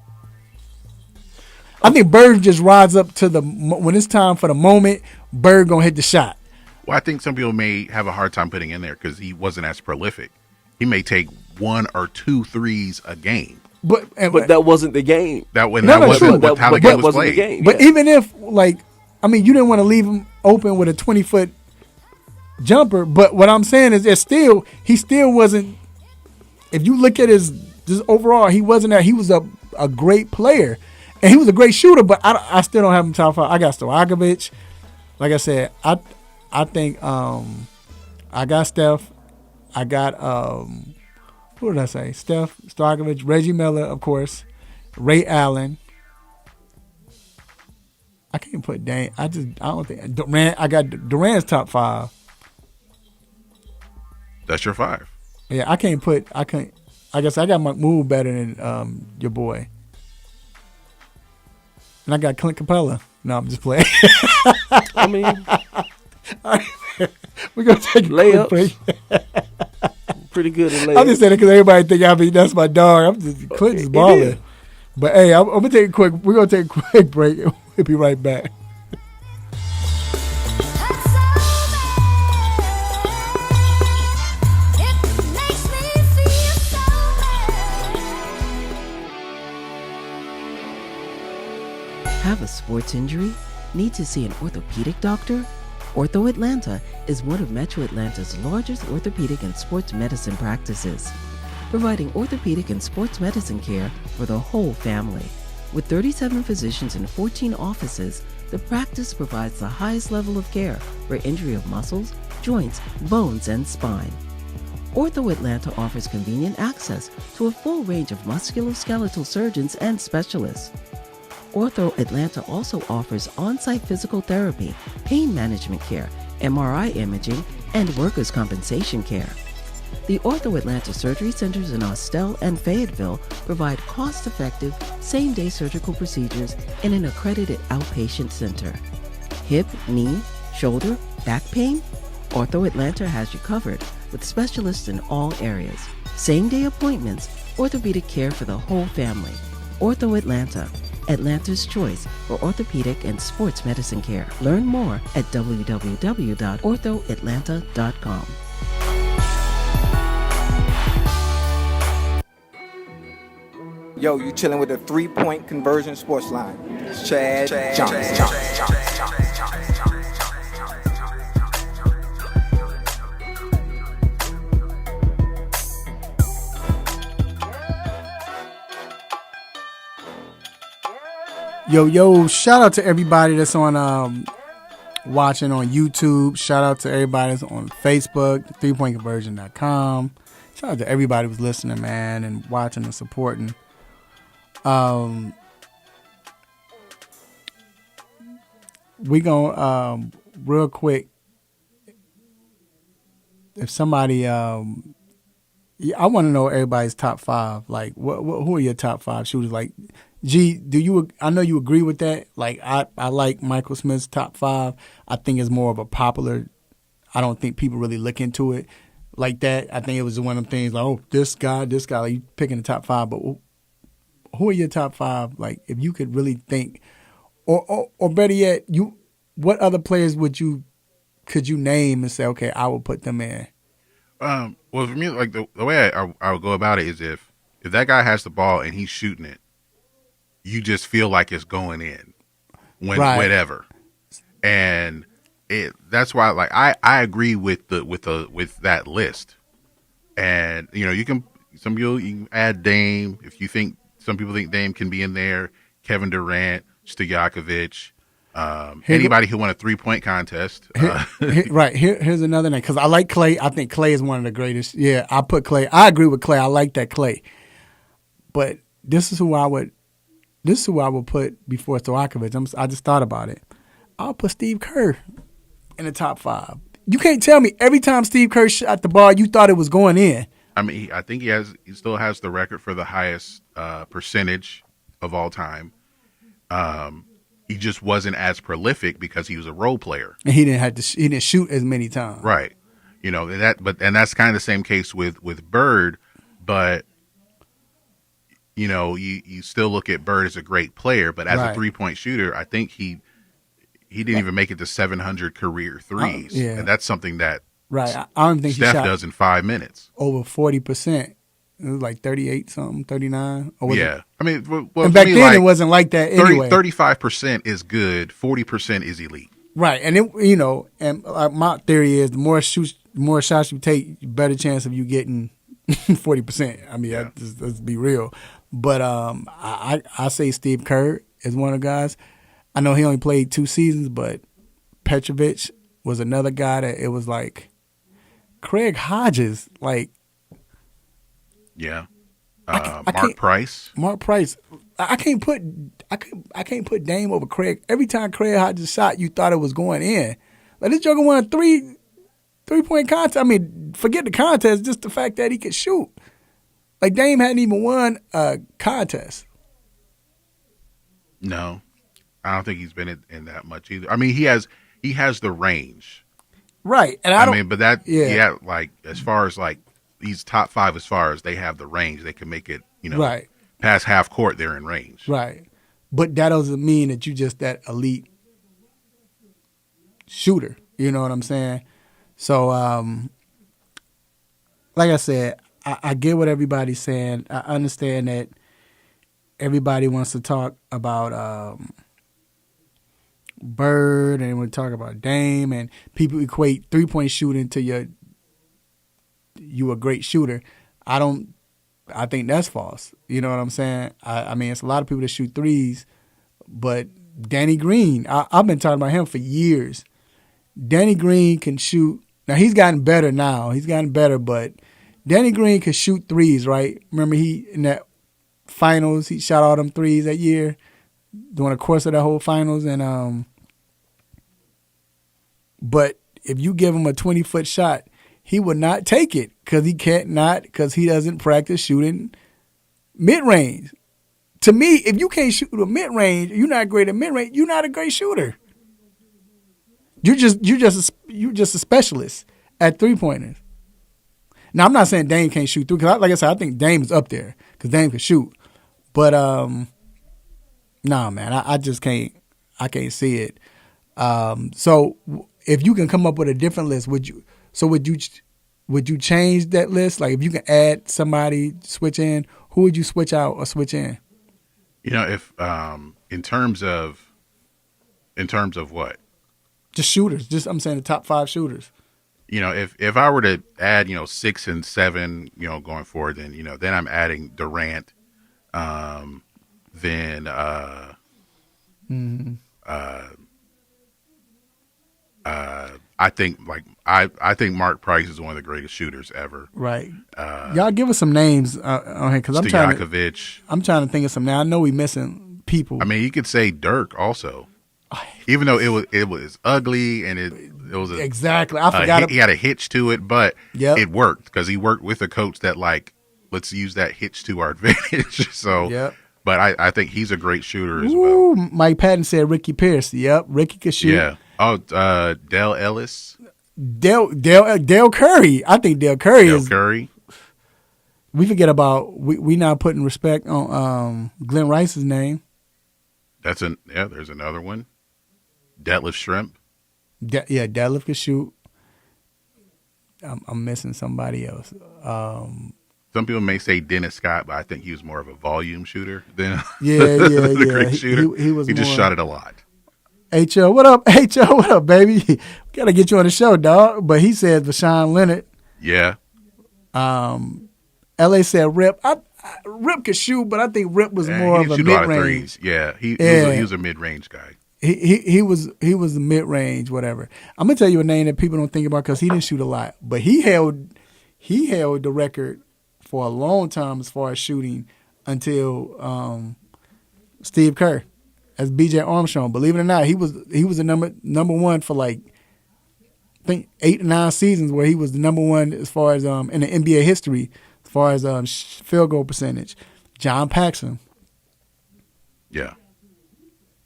I think Bird just rides up to when it's time for the moment. Bird gonna hit the shot. Well, I think some people may have a hard time putting in there because he wasn't as prolific. He may take 1 or 2 threes a game. But that wasn't the game. That wasn't how the game was played. But even if, you didn't want to leave him open with a 20-foot jumper. But what I'm saying is that he still wasn't. If you look at his overall, he wasn't that. He was a great player, and he was a great shooter. But I still don't have him top 5. I got Stojakovic. Like I said, I think I got Steph. I got who did I say? Steph, Stojakovic, Reggie Miller, of course, Ray Allen. I can't put Dame. I don't think Durant. I got Durant's top 5. That's your 5. Yeah, I can't. I guess I got Mahmoud better than your boy. And I got Clint Capella. No, I'm just playing. I mean, all right, we're gonna take a quick break. Pretty good at layups. I'm just saying it because everybody think that's my dog. I'm just Clinton's balling. But hey, we're gonna take a quick break. We'll be right back. Have a sports injury? Need to see an orthopedic doctor? Ortho Atlanta is one of Metro Atlanta's largest orthopedic and sports medicine practices, providing orthopedic and sports medicine care for the whole family. With 37 physicians and 14 offices, the practice provides the highest level of care for injury of muscles, joints, bones, and spine. Ortho Atlanta offers convenient access to a full range of musculoskeletal surgeons and specialists. Ortho Atlanta also offers on-site physical therapy, pain management care, MRI imaging, and workers' compensation care. The Ortho Atlanta Surgery Centers in Austell and Fayetteville provide cost-effective, same-day surgical procedures in an accredited outpatient center. Hip, knee, shoulder, back pain? Ortho Atlanta has you covered with specialists in all areas. Same-day appointments, orthopedic care for the whole family. Ortho Atlanta, Atlanta's choice for orthopedic and sports medicine care. Learn more at www.orthoatlanta.com. Yo, you chilling with the 3-point conversion sports line. It's Chad Johnson. Yo, shout out to everybody that's on watching on YouTube. Shout out to everybody that's on Facebook, 3pointconversion.com. Shout out to everybody who's listening, man, and watching and supporting. We gonna real quick, if somebody I want to know everybody's top 5. Like, who are your top 5 shooters? Like, G, I know you agree with that. Like, I like Michael Smith's top 5. I think it's more of a popular. I don't think people really look into it like that. I think it was one of them things like, oh, this guy, like you picking the top 5, but who are your top 5? Like, if you could really think, or better yet, what other players could you name and say, okay, I will put them in? Well, for me, like the way I would go about it is if that guy has the ball and he's shooting it, you just feel like it's going in whenever, and that's why like I agree with that list, and you can you can add Dame if you think. Some people think Dame can be in there. Kevin Durant, Stojakovic, anybody who won a 3-point contest. Here's another name because I like Clay. I think Clay is one of the greatest. Yeah, I put Clay. I agree with Clay. I like that Clay. But this is who I would put before Stojakovic. I just thought about it. I'll put Steve Kerr in the top 5. You can't tell me every time Steve Kerr shot the ball, you thought it was going in. I mean, I think he still has the record for the highest percentage of all time. He just wasn't as prolific because he was a role player, and he didn't shoot as many times. Right. That's kind of the same case with Bird, but you still look at Bird as a great player, but as a 3-point shooter, I think he didn't even make it to 700 career threes, and that's something that. Right, I don't think Steph he shot does in 5 minutes. Over 40%. It was like 38 something, 39. Yeah, I mean, and back then it wasn't like that anyway. 35% is good. 40% is elite. Right, and my theory is the more shots you take, better chance of you getting 40%. I mean, let's be real. But I say Steve Kerr is one of the guys. I know he only played 2 seasons, but Petrovic was another guy that it was like. Craig Hodges, like, Mark Price. Mark Price. I can't put Dame over Craig. Every time Craig Hodges shot, you thought it was going in. Like this joker won a 3-point contest. I mean, forget the contest, just the fact that he could shoot. Like Dame hadn't even won a contest. No, I don't think he's been in that much either. I mean, he has the range. Right, and like as far as like these top 5, as far as they have the range, they can make it, right past half court, they're in range. Right, but that doesn't mean that you just that elite shooter. You know what I'm saying? So, like I said, I get what everybody's saying. I understand that everybody wants to talk about. Bird and we talk about Dame and people equate 3-point shooting to you a great shooter. I think that's false. You know what I'm saying? I mean, it's a lot of people that shoot threes, but Danny Green, I've been talking about him for years. Danny Green can shoot. Now he's gotten better but Danny Green can shoot threes, right? Remember in that finals, he shot all them threes that year. During the course of the whole finals, and but if you give him a 20-foot shot, he would not take it because he doesn't practice shooting mid-range. To me, if you can't shoot a mid-range, you're not great at mid-range, you're not a great shooter. You're just a specialist at three-pointers. Now, I'm not saying Dame can't shoot through, because like I said, I think Dame is up there because Dame can shoot. But, nah, man, I just can't. I can't see it. So if you can come up with a different list, would you change that list? Like if you can add somebody, switch in, who would you switch out or switch in? If in terms of what? Just shooters. I'm saying the top 5 shooters. If I were to add, 6 and 7, going forward, then I'm adding Durant. I think I think Mark Price is one of the greatest shooters ever. Right. Y'all give us some names on here because I'm trying to think of some names. I know we missing people. I mean, you could say Dirk also, even though it was ugly and it was exactly. I forgot he had a hitch to it, but it worked because he worked with a coach that let's use that hitch to our advantage. So, but I think he's a great shooter as well. Mike Patton said Ricky Pierce. Yep, Ricky could shoot. Yeah. Oh, Dale Ellis. Dale Curry. I think Dale Curry is. Curry. We forget about we now putting respect on Glenn Rice's name. There's another one. Detlef Shrimp. Detlef could shoot. I'm missing somebody else. Some people may say Dennis Scott, but I think he was more of a volume shooter than a great shooter. He just shot it a lot. H.O., what up? H.O., what up, baby? Gotta get you on the show, dog. But he said Vashawn Leonard. Yeah. L.A. said Rip. Rip could shoot, but I think Rip was more of a mid-range. Yeah, he was a mid-range guy. He was a mid-range, whatever. I'm gonna tell you a name that people don't think about because he didn't shoot a lot, but he held the record for a long time as far as shooting until Steve Kerr. As B.J. Armstrong, believe it or not, he was the number one for I think 8 or 9 seasons where he was the number one as far as in the NBA history as far as field goal percentage. John Paxson. Yeah,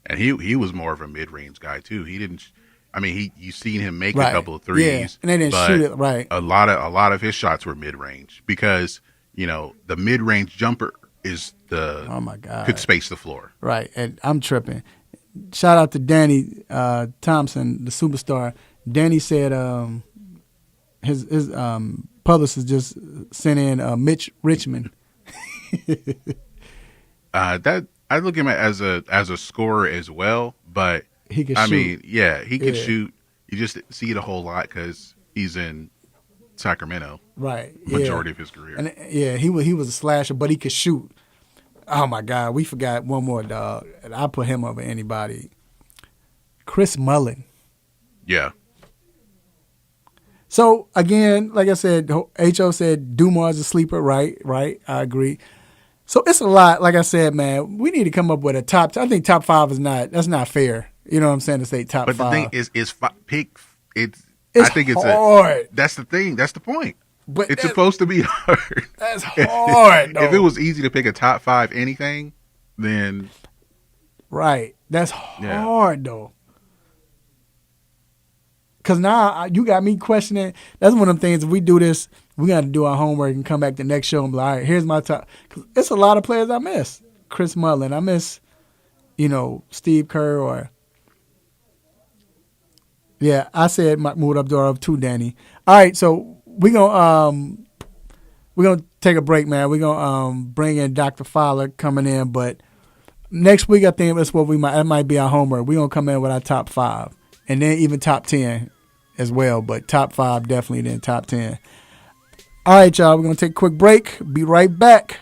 and he was more of a mid range guy too. He didn't. I mean, you seen him make a couple of threes, and they didn't shoot it right. A lot of his shots were mid range because the mid range jumper is oh my God, could space the floor. Right, and I'm tripping. Shout out to Danny Thompson, the superstar. Danny said his publicist just sent in Mitch Richmond. That I look at him as a scorer as well, but he could shoot. He could shoot. You just see it a whole lot because he's in Sacramento, right? Majority of his career, and he was a slasher, but he could shoot. Oh my God, we forgot one more dog, and I put him over anybody. Chris Mullin. Yeah. So again, like I said, H.O. said Dumar's a sleeper, right? I agree. So it's a lot. Like I said, man, we need to come up with a top. I think top 5 that's not fair. You know what I'm saying, to say top 5. But the thing is pick. I think it's hard. That's the thing. That's the point. But it's supposed to be hard. That's hard. If it was easy to pick a top 5 anything, then right. That's hard though. Because now you got me questioning. That's one of them things. If we do this, we got to do our homework and come back the next show and be like, all right, here's my top. Because it's a lot of players I miss. Chris Mullin. I miss, Steve Kerr or. Yeah, I said Mahmoud Abdurrahman too, Danny. All right, so we're gonna take a break, man. We're gonna bring in Dr. Fowler coming in, but next week I think that's what that might be our homework. We're gonna come in with our top 5. And then even top 10 as well, but top 5 definitely, then top 10. All right, y'all, we're going to take a quick break. Be right back.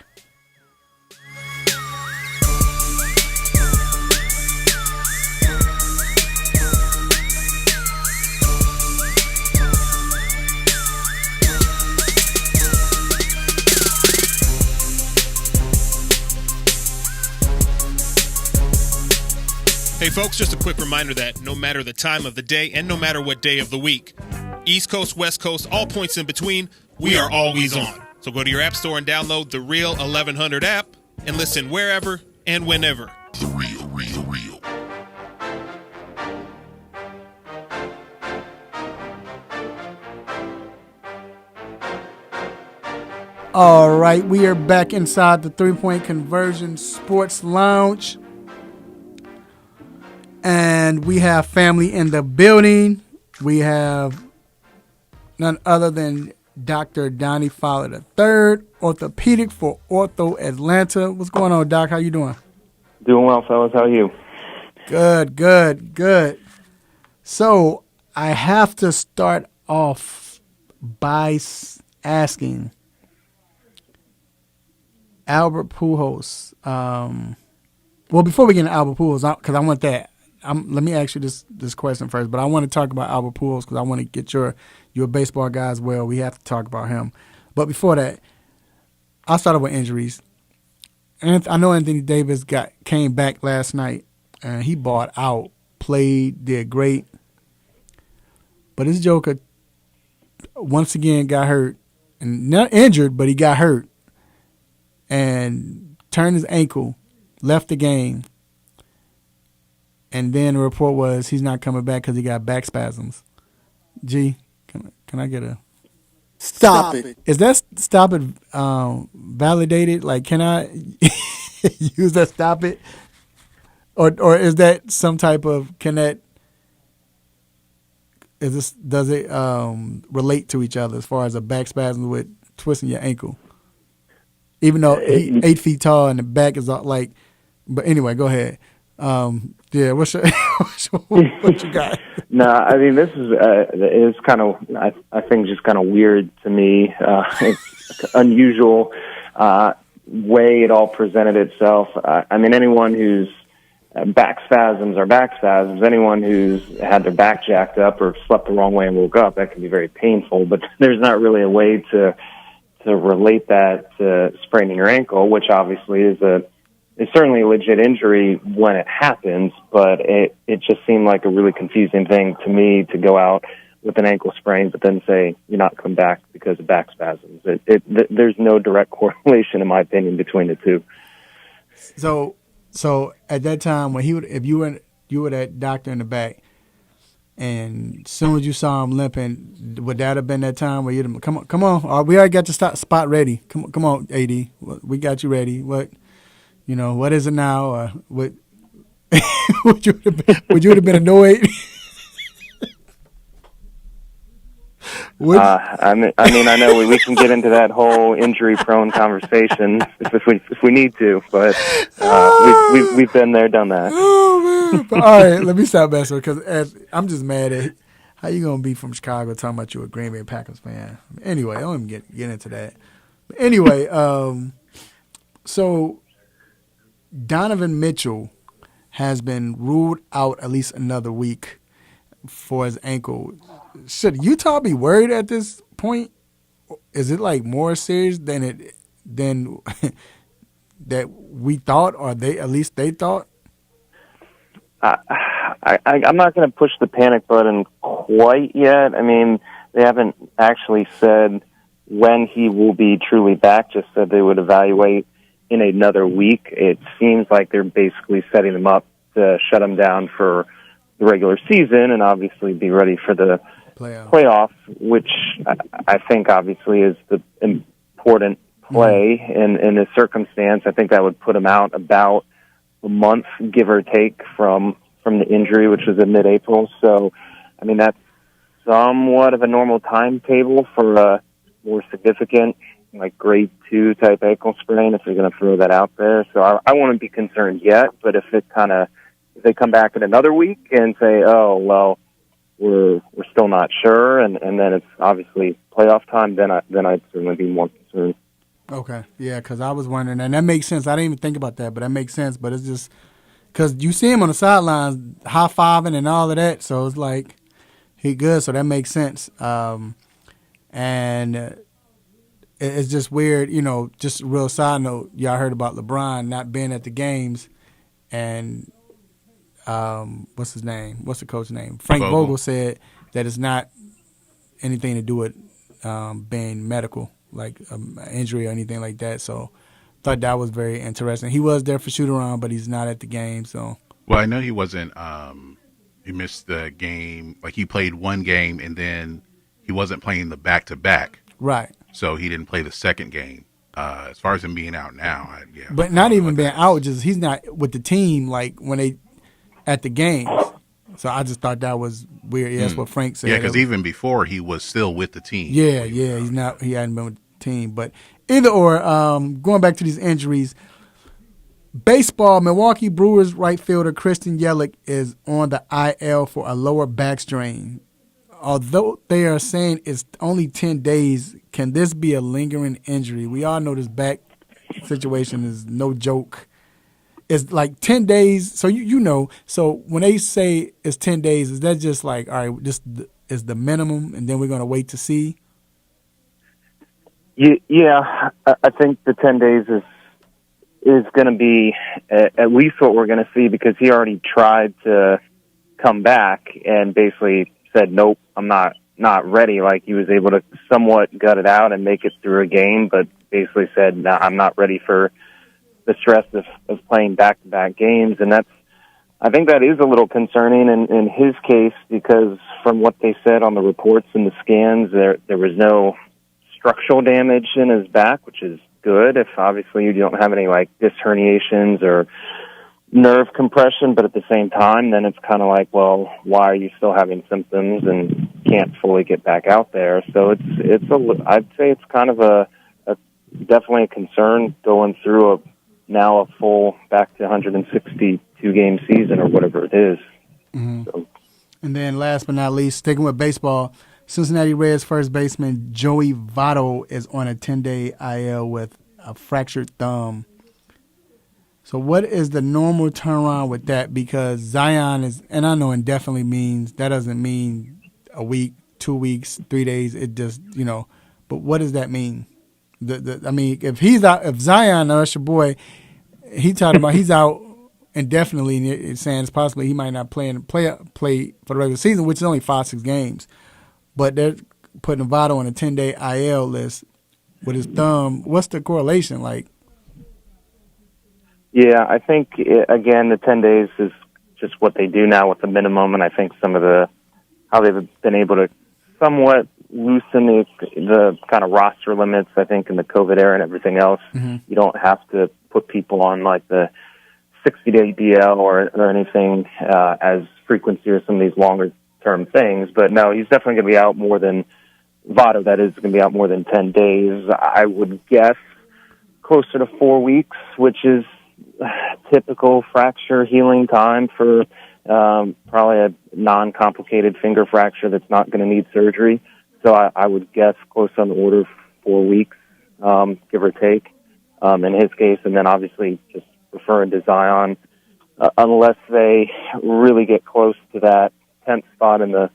Hey folks, just a quick reminder that no matter the time of the day and no matter what day of the week, East Coast, West Coast, all points in between, we are always on. So go to your app store and download the Real 1100 app and listen wherever and whenever. The Real. All right, we are back inside the 3-Point Conversion Sports Lounge. And we have family in the building. We have none other than Dr. Donnie Fowler III, orthopedic for Ortho Atlanta. What's going on, Doc? How you doing? Doing well, fellas. How are you? Good. So I have to start off by asking Albert Pujols. Well, before we get into Albert Pujols, because I want that. Let me ask you this question first, but I want to talk about Albert Pujols because I want to get your baseball guy as well. We have to talk about him. But before that, I'll start off with injuries. And I know Anthony Davis came back last night, and he balled out, played, did great. But this joker once again got hurt, and not injured, but he got hurt, and turned his ankle, left the game. And then the report was he's not coming back because he got back spasms. G, can I get a stop it? Is that stop it validated? Like, can I use that stop it, or is that some type of does it relate to each other as far as a back spasm with twisting your ankle? Even though he's 8 feet tall and the back is like, but anyway, go ahead. Yeah, what you got? No, I mean, this is kind of, I think, just kind of weird to me. It's unusual way it all presented itself. I mean, anyone who's back spasms are back spasms. Anyone who's had their back jacked up or slept the wrong way and woke up, that can be very painful. But there's not really a way to relate that to spraining your ankle, which obviously is certainly a legit injury when it happens, but it just seemed like a really confusing thing to me to go out with an ankle sprain, but then say you're not coming back because of back spasms. There's no direct correlation, in my opinion, between the two. So at that time when if you were that doctor in the back, and as soon as you saw him limping, would that have been that time where you'd come on, we already got the spot ready. Come on, AD, we got you ready. What? You know, what is it now? Or what, would you have been annoyed? I mean, I know we can get into that whole injury-prone conversation if we need to, but we've been there, done that. Oh man! But, all right, let me stop messing because I'm just mad at how you gonna be from Chicago talking about you a Green Bay Packers fan. Anyway, I don't even get into that. But anyway, so Donovan Mitchell has been ruled out at least another week for his ankle. Should Utah be worried at this point? Is it like more serious than that we thought, or at least they thought? I'm not going to push the panic button quite yet. I mean, they haven't actually said when he will be truly back, just said they would evaluate in another week. It seems like they're basically setting him up to shut him down for the regular season and obviously be ready for the playoff, which I think obviously is the important play in this circumstance. I think that would put him out about a month, give or take, from the injury, which was in mid-April. So, I mean, that's somewhat of a normal timetable for a more significant, like grade 2 type ankle sprain, if you're going to throw that out there. So I wouldn't be concerned yet, but if they come back in another week and say, oh, well, we're still not sure, and then it's obviously playoff time, then I'd certainly be more concerned. Okay, yeah, because I was wondering, and that makes sense. I didn't even think about that, but that makes sense. But it's just because you see him on the sidelines high-fiving and all of that, so it's like he good, so that makes sense. And it's just weird, you know, just a real side note, y'all heard about LeBron not being at the games, and what's his name? What's the coach's name? Frank Vogel said that it's not anything to do with being medical, like injury or anything like that. So thought that was very interesting. He was there for shoot-around, but he's not at the game. So Well, I know he wasn't. He missed the game. Like he played one game, and then he wasn't playing the back-to-back. right. So he didn't play the second game. As far as him being out now, yeah. But not even being out, just he's not with the team like when they at the games. So I just thought that was weird. Yeah, that's what Frank said. Yeah, because even before he was still with the team. Yeah, he's not. He hadn't been with the team. But either or, going back to these injuries, baseball, Milwaukee Brewers right fielder Christian Yelich is on the IL for a lower back strain. Although they are saying it's only 10 days, can this be a lingering injury? We all know this back situation is no joke. It's like 10 days. So you know. So when they say it's 10 days, is that just like, all right, this is the minimum, and then we're going to wait to see? Yeah, I think the 10 days is going to be at least what we're going to see, because he already tried to come back and basically said, nope, I'm not ready. Like he was able to somewhat gut it out and make it through a game, but basically said, no, I'm not ready for the stress of playing back-to-back games. And I think that is a little concerning in his case, because from what they said on the reports and the scans, there was no structural damage in his back, which is good. If obviously you don't have any like disc herniations or nerve compression, but at the same time, then it's kind of like, well, why are you still having symptoms and can't fully get back out there? So I'd say it's kind of a definitely a concern going through now a full back to 162 game season or whatever it is. Mm-hmm. So. And then last but not least, sticking with baseball, Cincinnati Reds first baseman Joey Votto is on a 10-day IL with a fractured thumb. So what is the normal turnaround with that? Because Zion is, and I know indefinitely means, that doesn't mean a week, 2 weeks, 3 days. It just, but what does that mean? I mean, if he's out, if Zion, that's your boy, he talking about he's out indefinitely, and it's saying it's possibly he might not play for the regular season, which is only 5-6 games. But they're putting Votto on a 10-day IL list with his thumb. What's the correlation like? Yeah, I think, again, the 10 days is just what they do now with the minimum, and I think some of how they've been able to somewhat loosen the kind of roster limits, I think, in the COVID era and everything else. Mm-hmm. You don't have to put people on, like, the 60-day DL or anything as frequency or some of these longer-term things. But, no, he's definitely going to be out more than Votto, that is, going to be out more than 10 days. I would guess closer to 4 weeks, which is typical fracture healing time for probably a non-complicated finger fracture that's not going to need surgery. So I would guess close on the order of 4 weeks, give or take, in his case. And then obviously just referring to Zion, unless they really get close to that 10th spot in the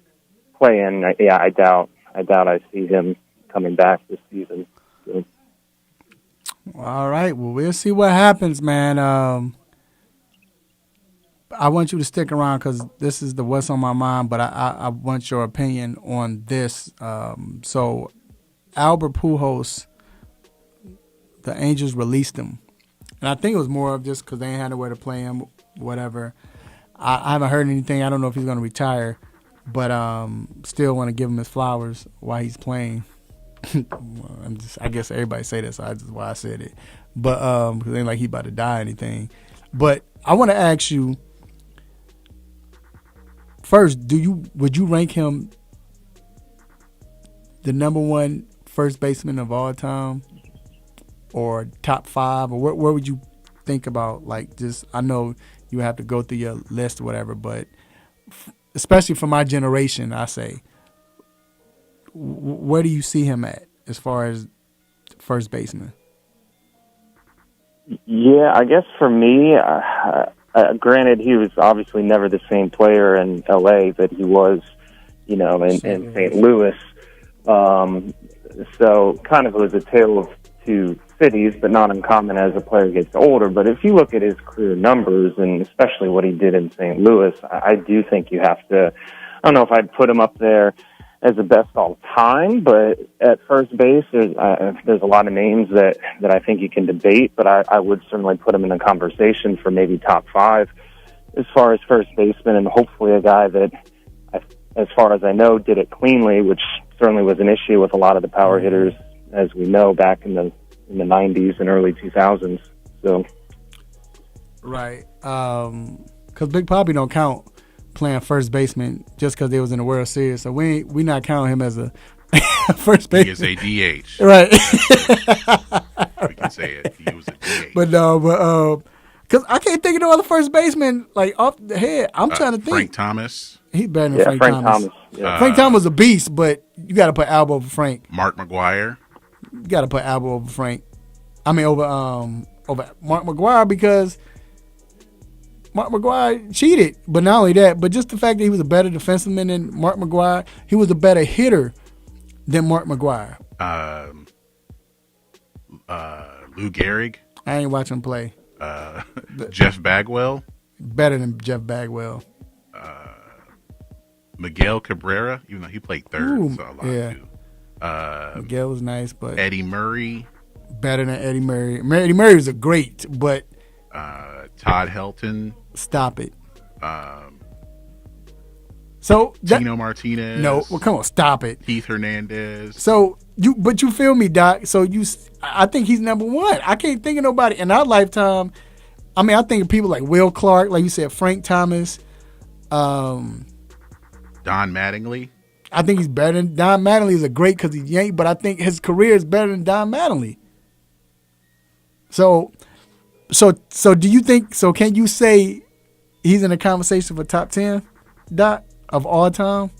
play-in, I doubt I see him coming back this season. So. All right. Well, we'll see what happens, man. I want you to stick around because this is the what's on my mind, but I want your opinion on this. So, Albert Pujols, the Angels released him. And I think it was more of just because they ain't had nowhere to play him, whatever. I haven't heard anything. I don't know if he's going to retire, but still want to give him his flowers while he's playing. I guess everybody say that, so that's why I said it. But because it ain't like he about to die or anything. But I want to ask you first: would you rank him the number one first baseman of all time, or top 5, or where would you think about? Like, just I know you have to go through your list or whatever, but especially for my generation, I say. Where do you see him at as far as first baseman? Yeah, I guess for me, granted, he was obviously never the same player in L.A. that he was, in St. Louis. So kind of it was a tale of two cities, but not uncommon as a player gets older. But if you look at his career numbers, and especially what he did in St. Louis, I do think you have to, I don't know if I'd put him up there as the best all time, but at first base, there's a lot of names that I think you can debate, but I would certainly put him in a conversation for maybe top 5 as far as first baseman, and hopefully a guy that, as far as I know, did it cleanly, which certainly was an issue with a lot of the power hitters, as we know, back in the 90s and early 2000s. So, right, because Big Papi don't count playing first baseman just because they was in the World Series, so we not counting him as a first baseman. He is a DH, right? We can say it. He was a DH. But no, because I can't think of no other first baseman like off the head. I'm trying to think. Frank Thomas. He's better than Frank Thomas. Yeah. Frank Thomas was a beast, but you got to put Albert over Frank. Mark McGwire. You got to put Albert over Frank. I mean over Mark McGwire, because Mark McGwire cheated. But not only that, but just the fact that he was a better defenseman than Mark McGwire, he was a better hitter than Mark McGwire. Lou Gehrig. I ain't watching him play. Jeff Bagwell. Better than Jeff Bagwell. Miguel Cabrera, even though he played third, so a lot too. Miguel was nice, but Eddie Murray. Better than Eddie Murray. Eddie Murray was a great, but Todd Helton. Stop it. So Tino Martinez. No, well, come on, stop it. Keith Hernandez. So you feel me, Doc? So I think he's number 1. I can't think of nobody in our lifetime. I mean, I think of people like Will Clark, like you said, Frank Thomas, Don Mattingly. I think he's better than Don Mattingly. Is a great because he's Yank, but I think his career is better than Don Mattingly. So do you think? So can you say he's in a conversation for top 10, Doc, of all time?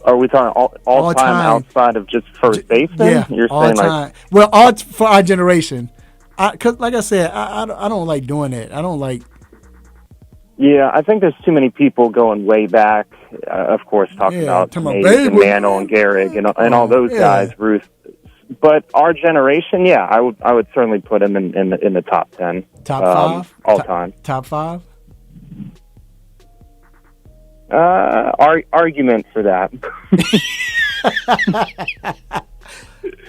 Are we talking all time outside of just first baseman? Yeah, you're all saying time. like, well, all for our generation. Because like I said, I don't like doing that. I don't like. Yeah, I think there's too many people going way back. Of course, talking about Mays and Mantle and Gehrig and all those guys, Ruth. But our generation, I would certainly put him in the top 10. Top 5 all time. Top 5. Argument for that.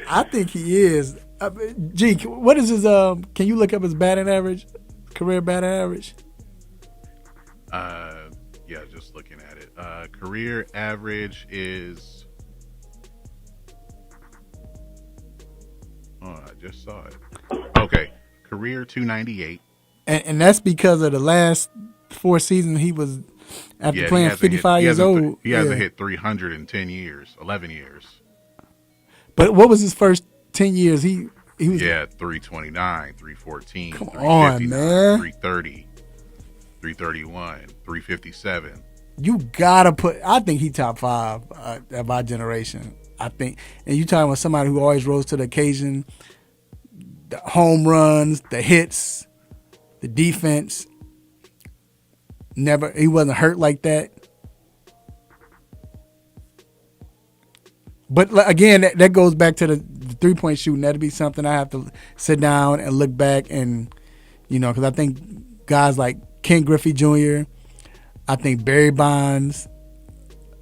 I think he is. Gee, what is his? Can you look up his batting average? Career batting average. Yeah, just looking at it. Career average is. Oh, I just saw it. Okay, career 298. And that's because of the last 4 seasons he was after playing 55 years old. He hasn't hit 300 in 10 years, 11 years. But what was his first 10 years? He was 329, 314, come on, man, 330, 331, 357. You gotta put. I think he top 5 of our generation. I think, and you talking about somebody who always rose to the occasion. The home runs, the hits, the defense. Never, he wasn't hurt like that. But again, that goes back to the 3-point shooting. That'd be something I have to sit down and look back and, because I think guys like Ken Griffey Jr., I think Barry Bonds,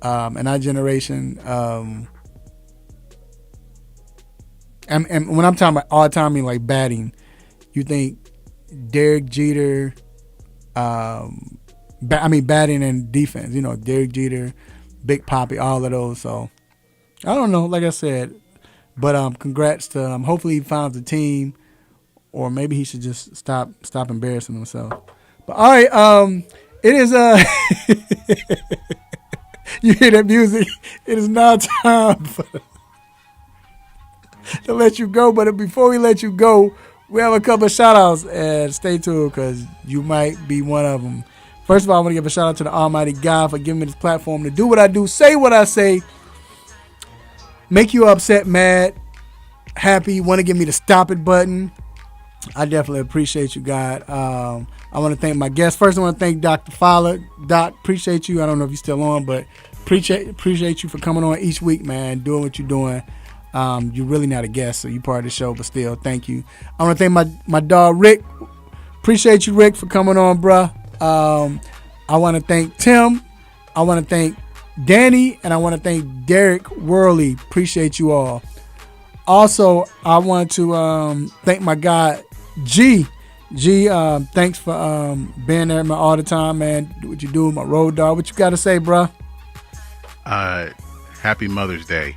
in our generation, and when I'm talking about all time, I mean like batting, you think Derek Jeter, batting and defense, Derek Jeter, Big Papi, all of those. So I don't know, like I said, but congrats to hopefully he finds a team, or maybe he should just stop embarrassing himself. But all right, it is you hear that music? It is now time to let you go. But before we let you go, we have a couple of shout outs, and stay tuned because you might be one of them. First of all, I want to give a shout out to the Almighty God for giving me this platform to do what I do, say what I say, make you upset, mad, happy, want to give me the stop it button. I definitely appreciate you, God. I want to thank my guests. First, I want to thank Dr. Fowler. Doc, appreciate you. I don't know if you're still on, but appreciate you for coming on each week, man, doing what you're doing. You're really not a guest, so you're part of the show, but still, thank you. I want to thank my dog, Rick. Appreciate you, Rick, for coming on, bruh. I want to thank Tim. I want to thank Danny, and I want to thank Derek Worley. Appreciate you all. Also, I want to thank my guy, G. G, thanks for being there all the time, man. Do what you do, my road dog. What you got to say, bro? Happy Mother's Day.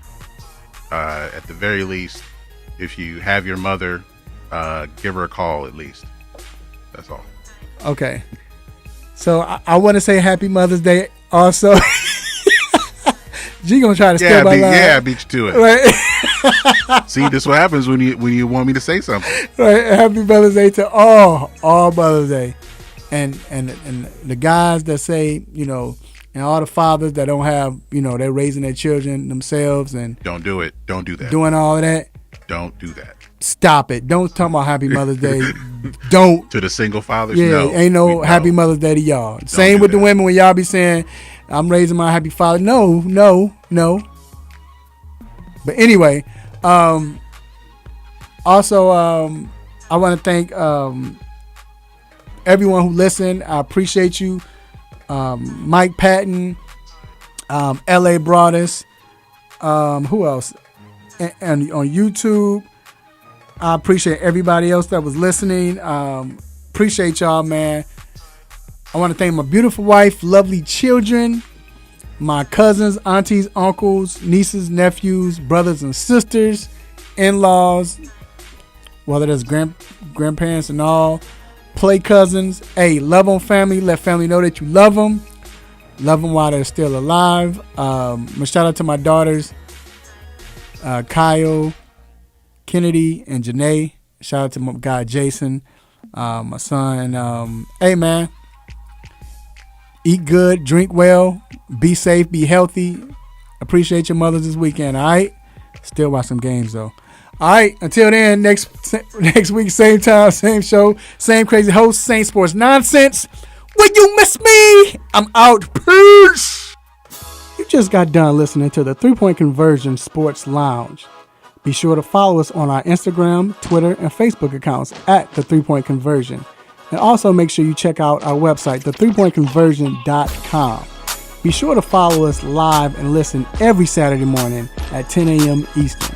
At the very least, if you have your mother, give her a call at least. That's all. Okay. So I want to say Happy Mother's Day also. G gonna try to steal my line. Yeah, I beat you to it. Right. See, this is what happens when you want me to say something. Right. Happy Mother's Day to all Mother's Day, and the guys that say, you know, and all the fathers that don't have, you know, they're raising their children themselves and don't do it. Don't do that. Doing all of that. Don't do that. Stop it. Don't talk about Happy Mother's Day. Don't. To the single fathers, yeah, no. Ain't no Happy Mother's Day to y'all. Same with the women when y'all be saying, I'm raising my happy father. No. But anyway, also, I want to thank everyone who listened. I appreciate you. Mike Patton, L.A. Broadus, who else? And on YouTube, I appreciate everybody else that was listening. Appreciate y'all, man. I want to thank my beautiful wife, lovely children, my cousins, aunties, uncles, nieces, nephews, brothers and sisters, in-laws, whether that's grandparents and all, play cousins. Hey, love on family. Let family know that you love them. Love them while they're still alive. Shout out to my daughters, Kyle, Kennedy, and Janae. Shout out to my guy, Jason, my son. Hey, man. Eat good, drink well, be safe, be healthy. Appreciate your mothers this weekend, all right? Still watch some games, though. All right, until then, next week, same time, same show, same crazy host, same sports nonsense. Will you miss me? I'm out. Peace. You just got done listening to the 3-Point Conversion Sports Lounge. Be sure to follow us on our Instagram, Twitter, and Facebook accounts at the 3-Point Conversion. And also make sure you check out our website, the3pointconversion.com. Be sure to follow us live and listen every Saturday morning at 10 a.m. Eastern.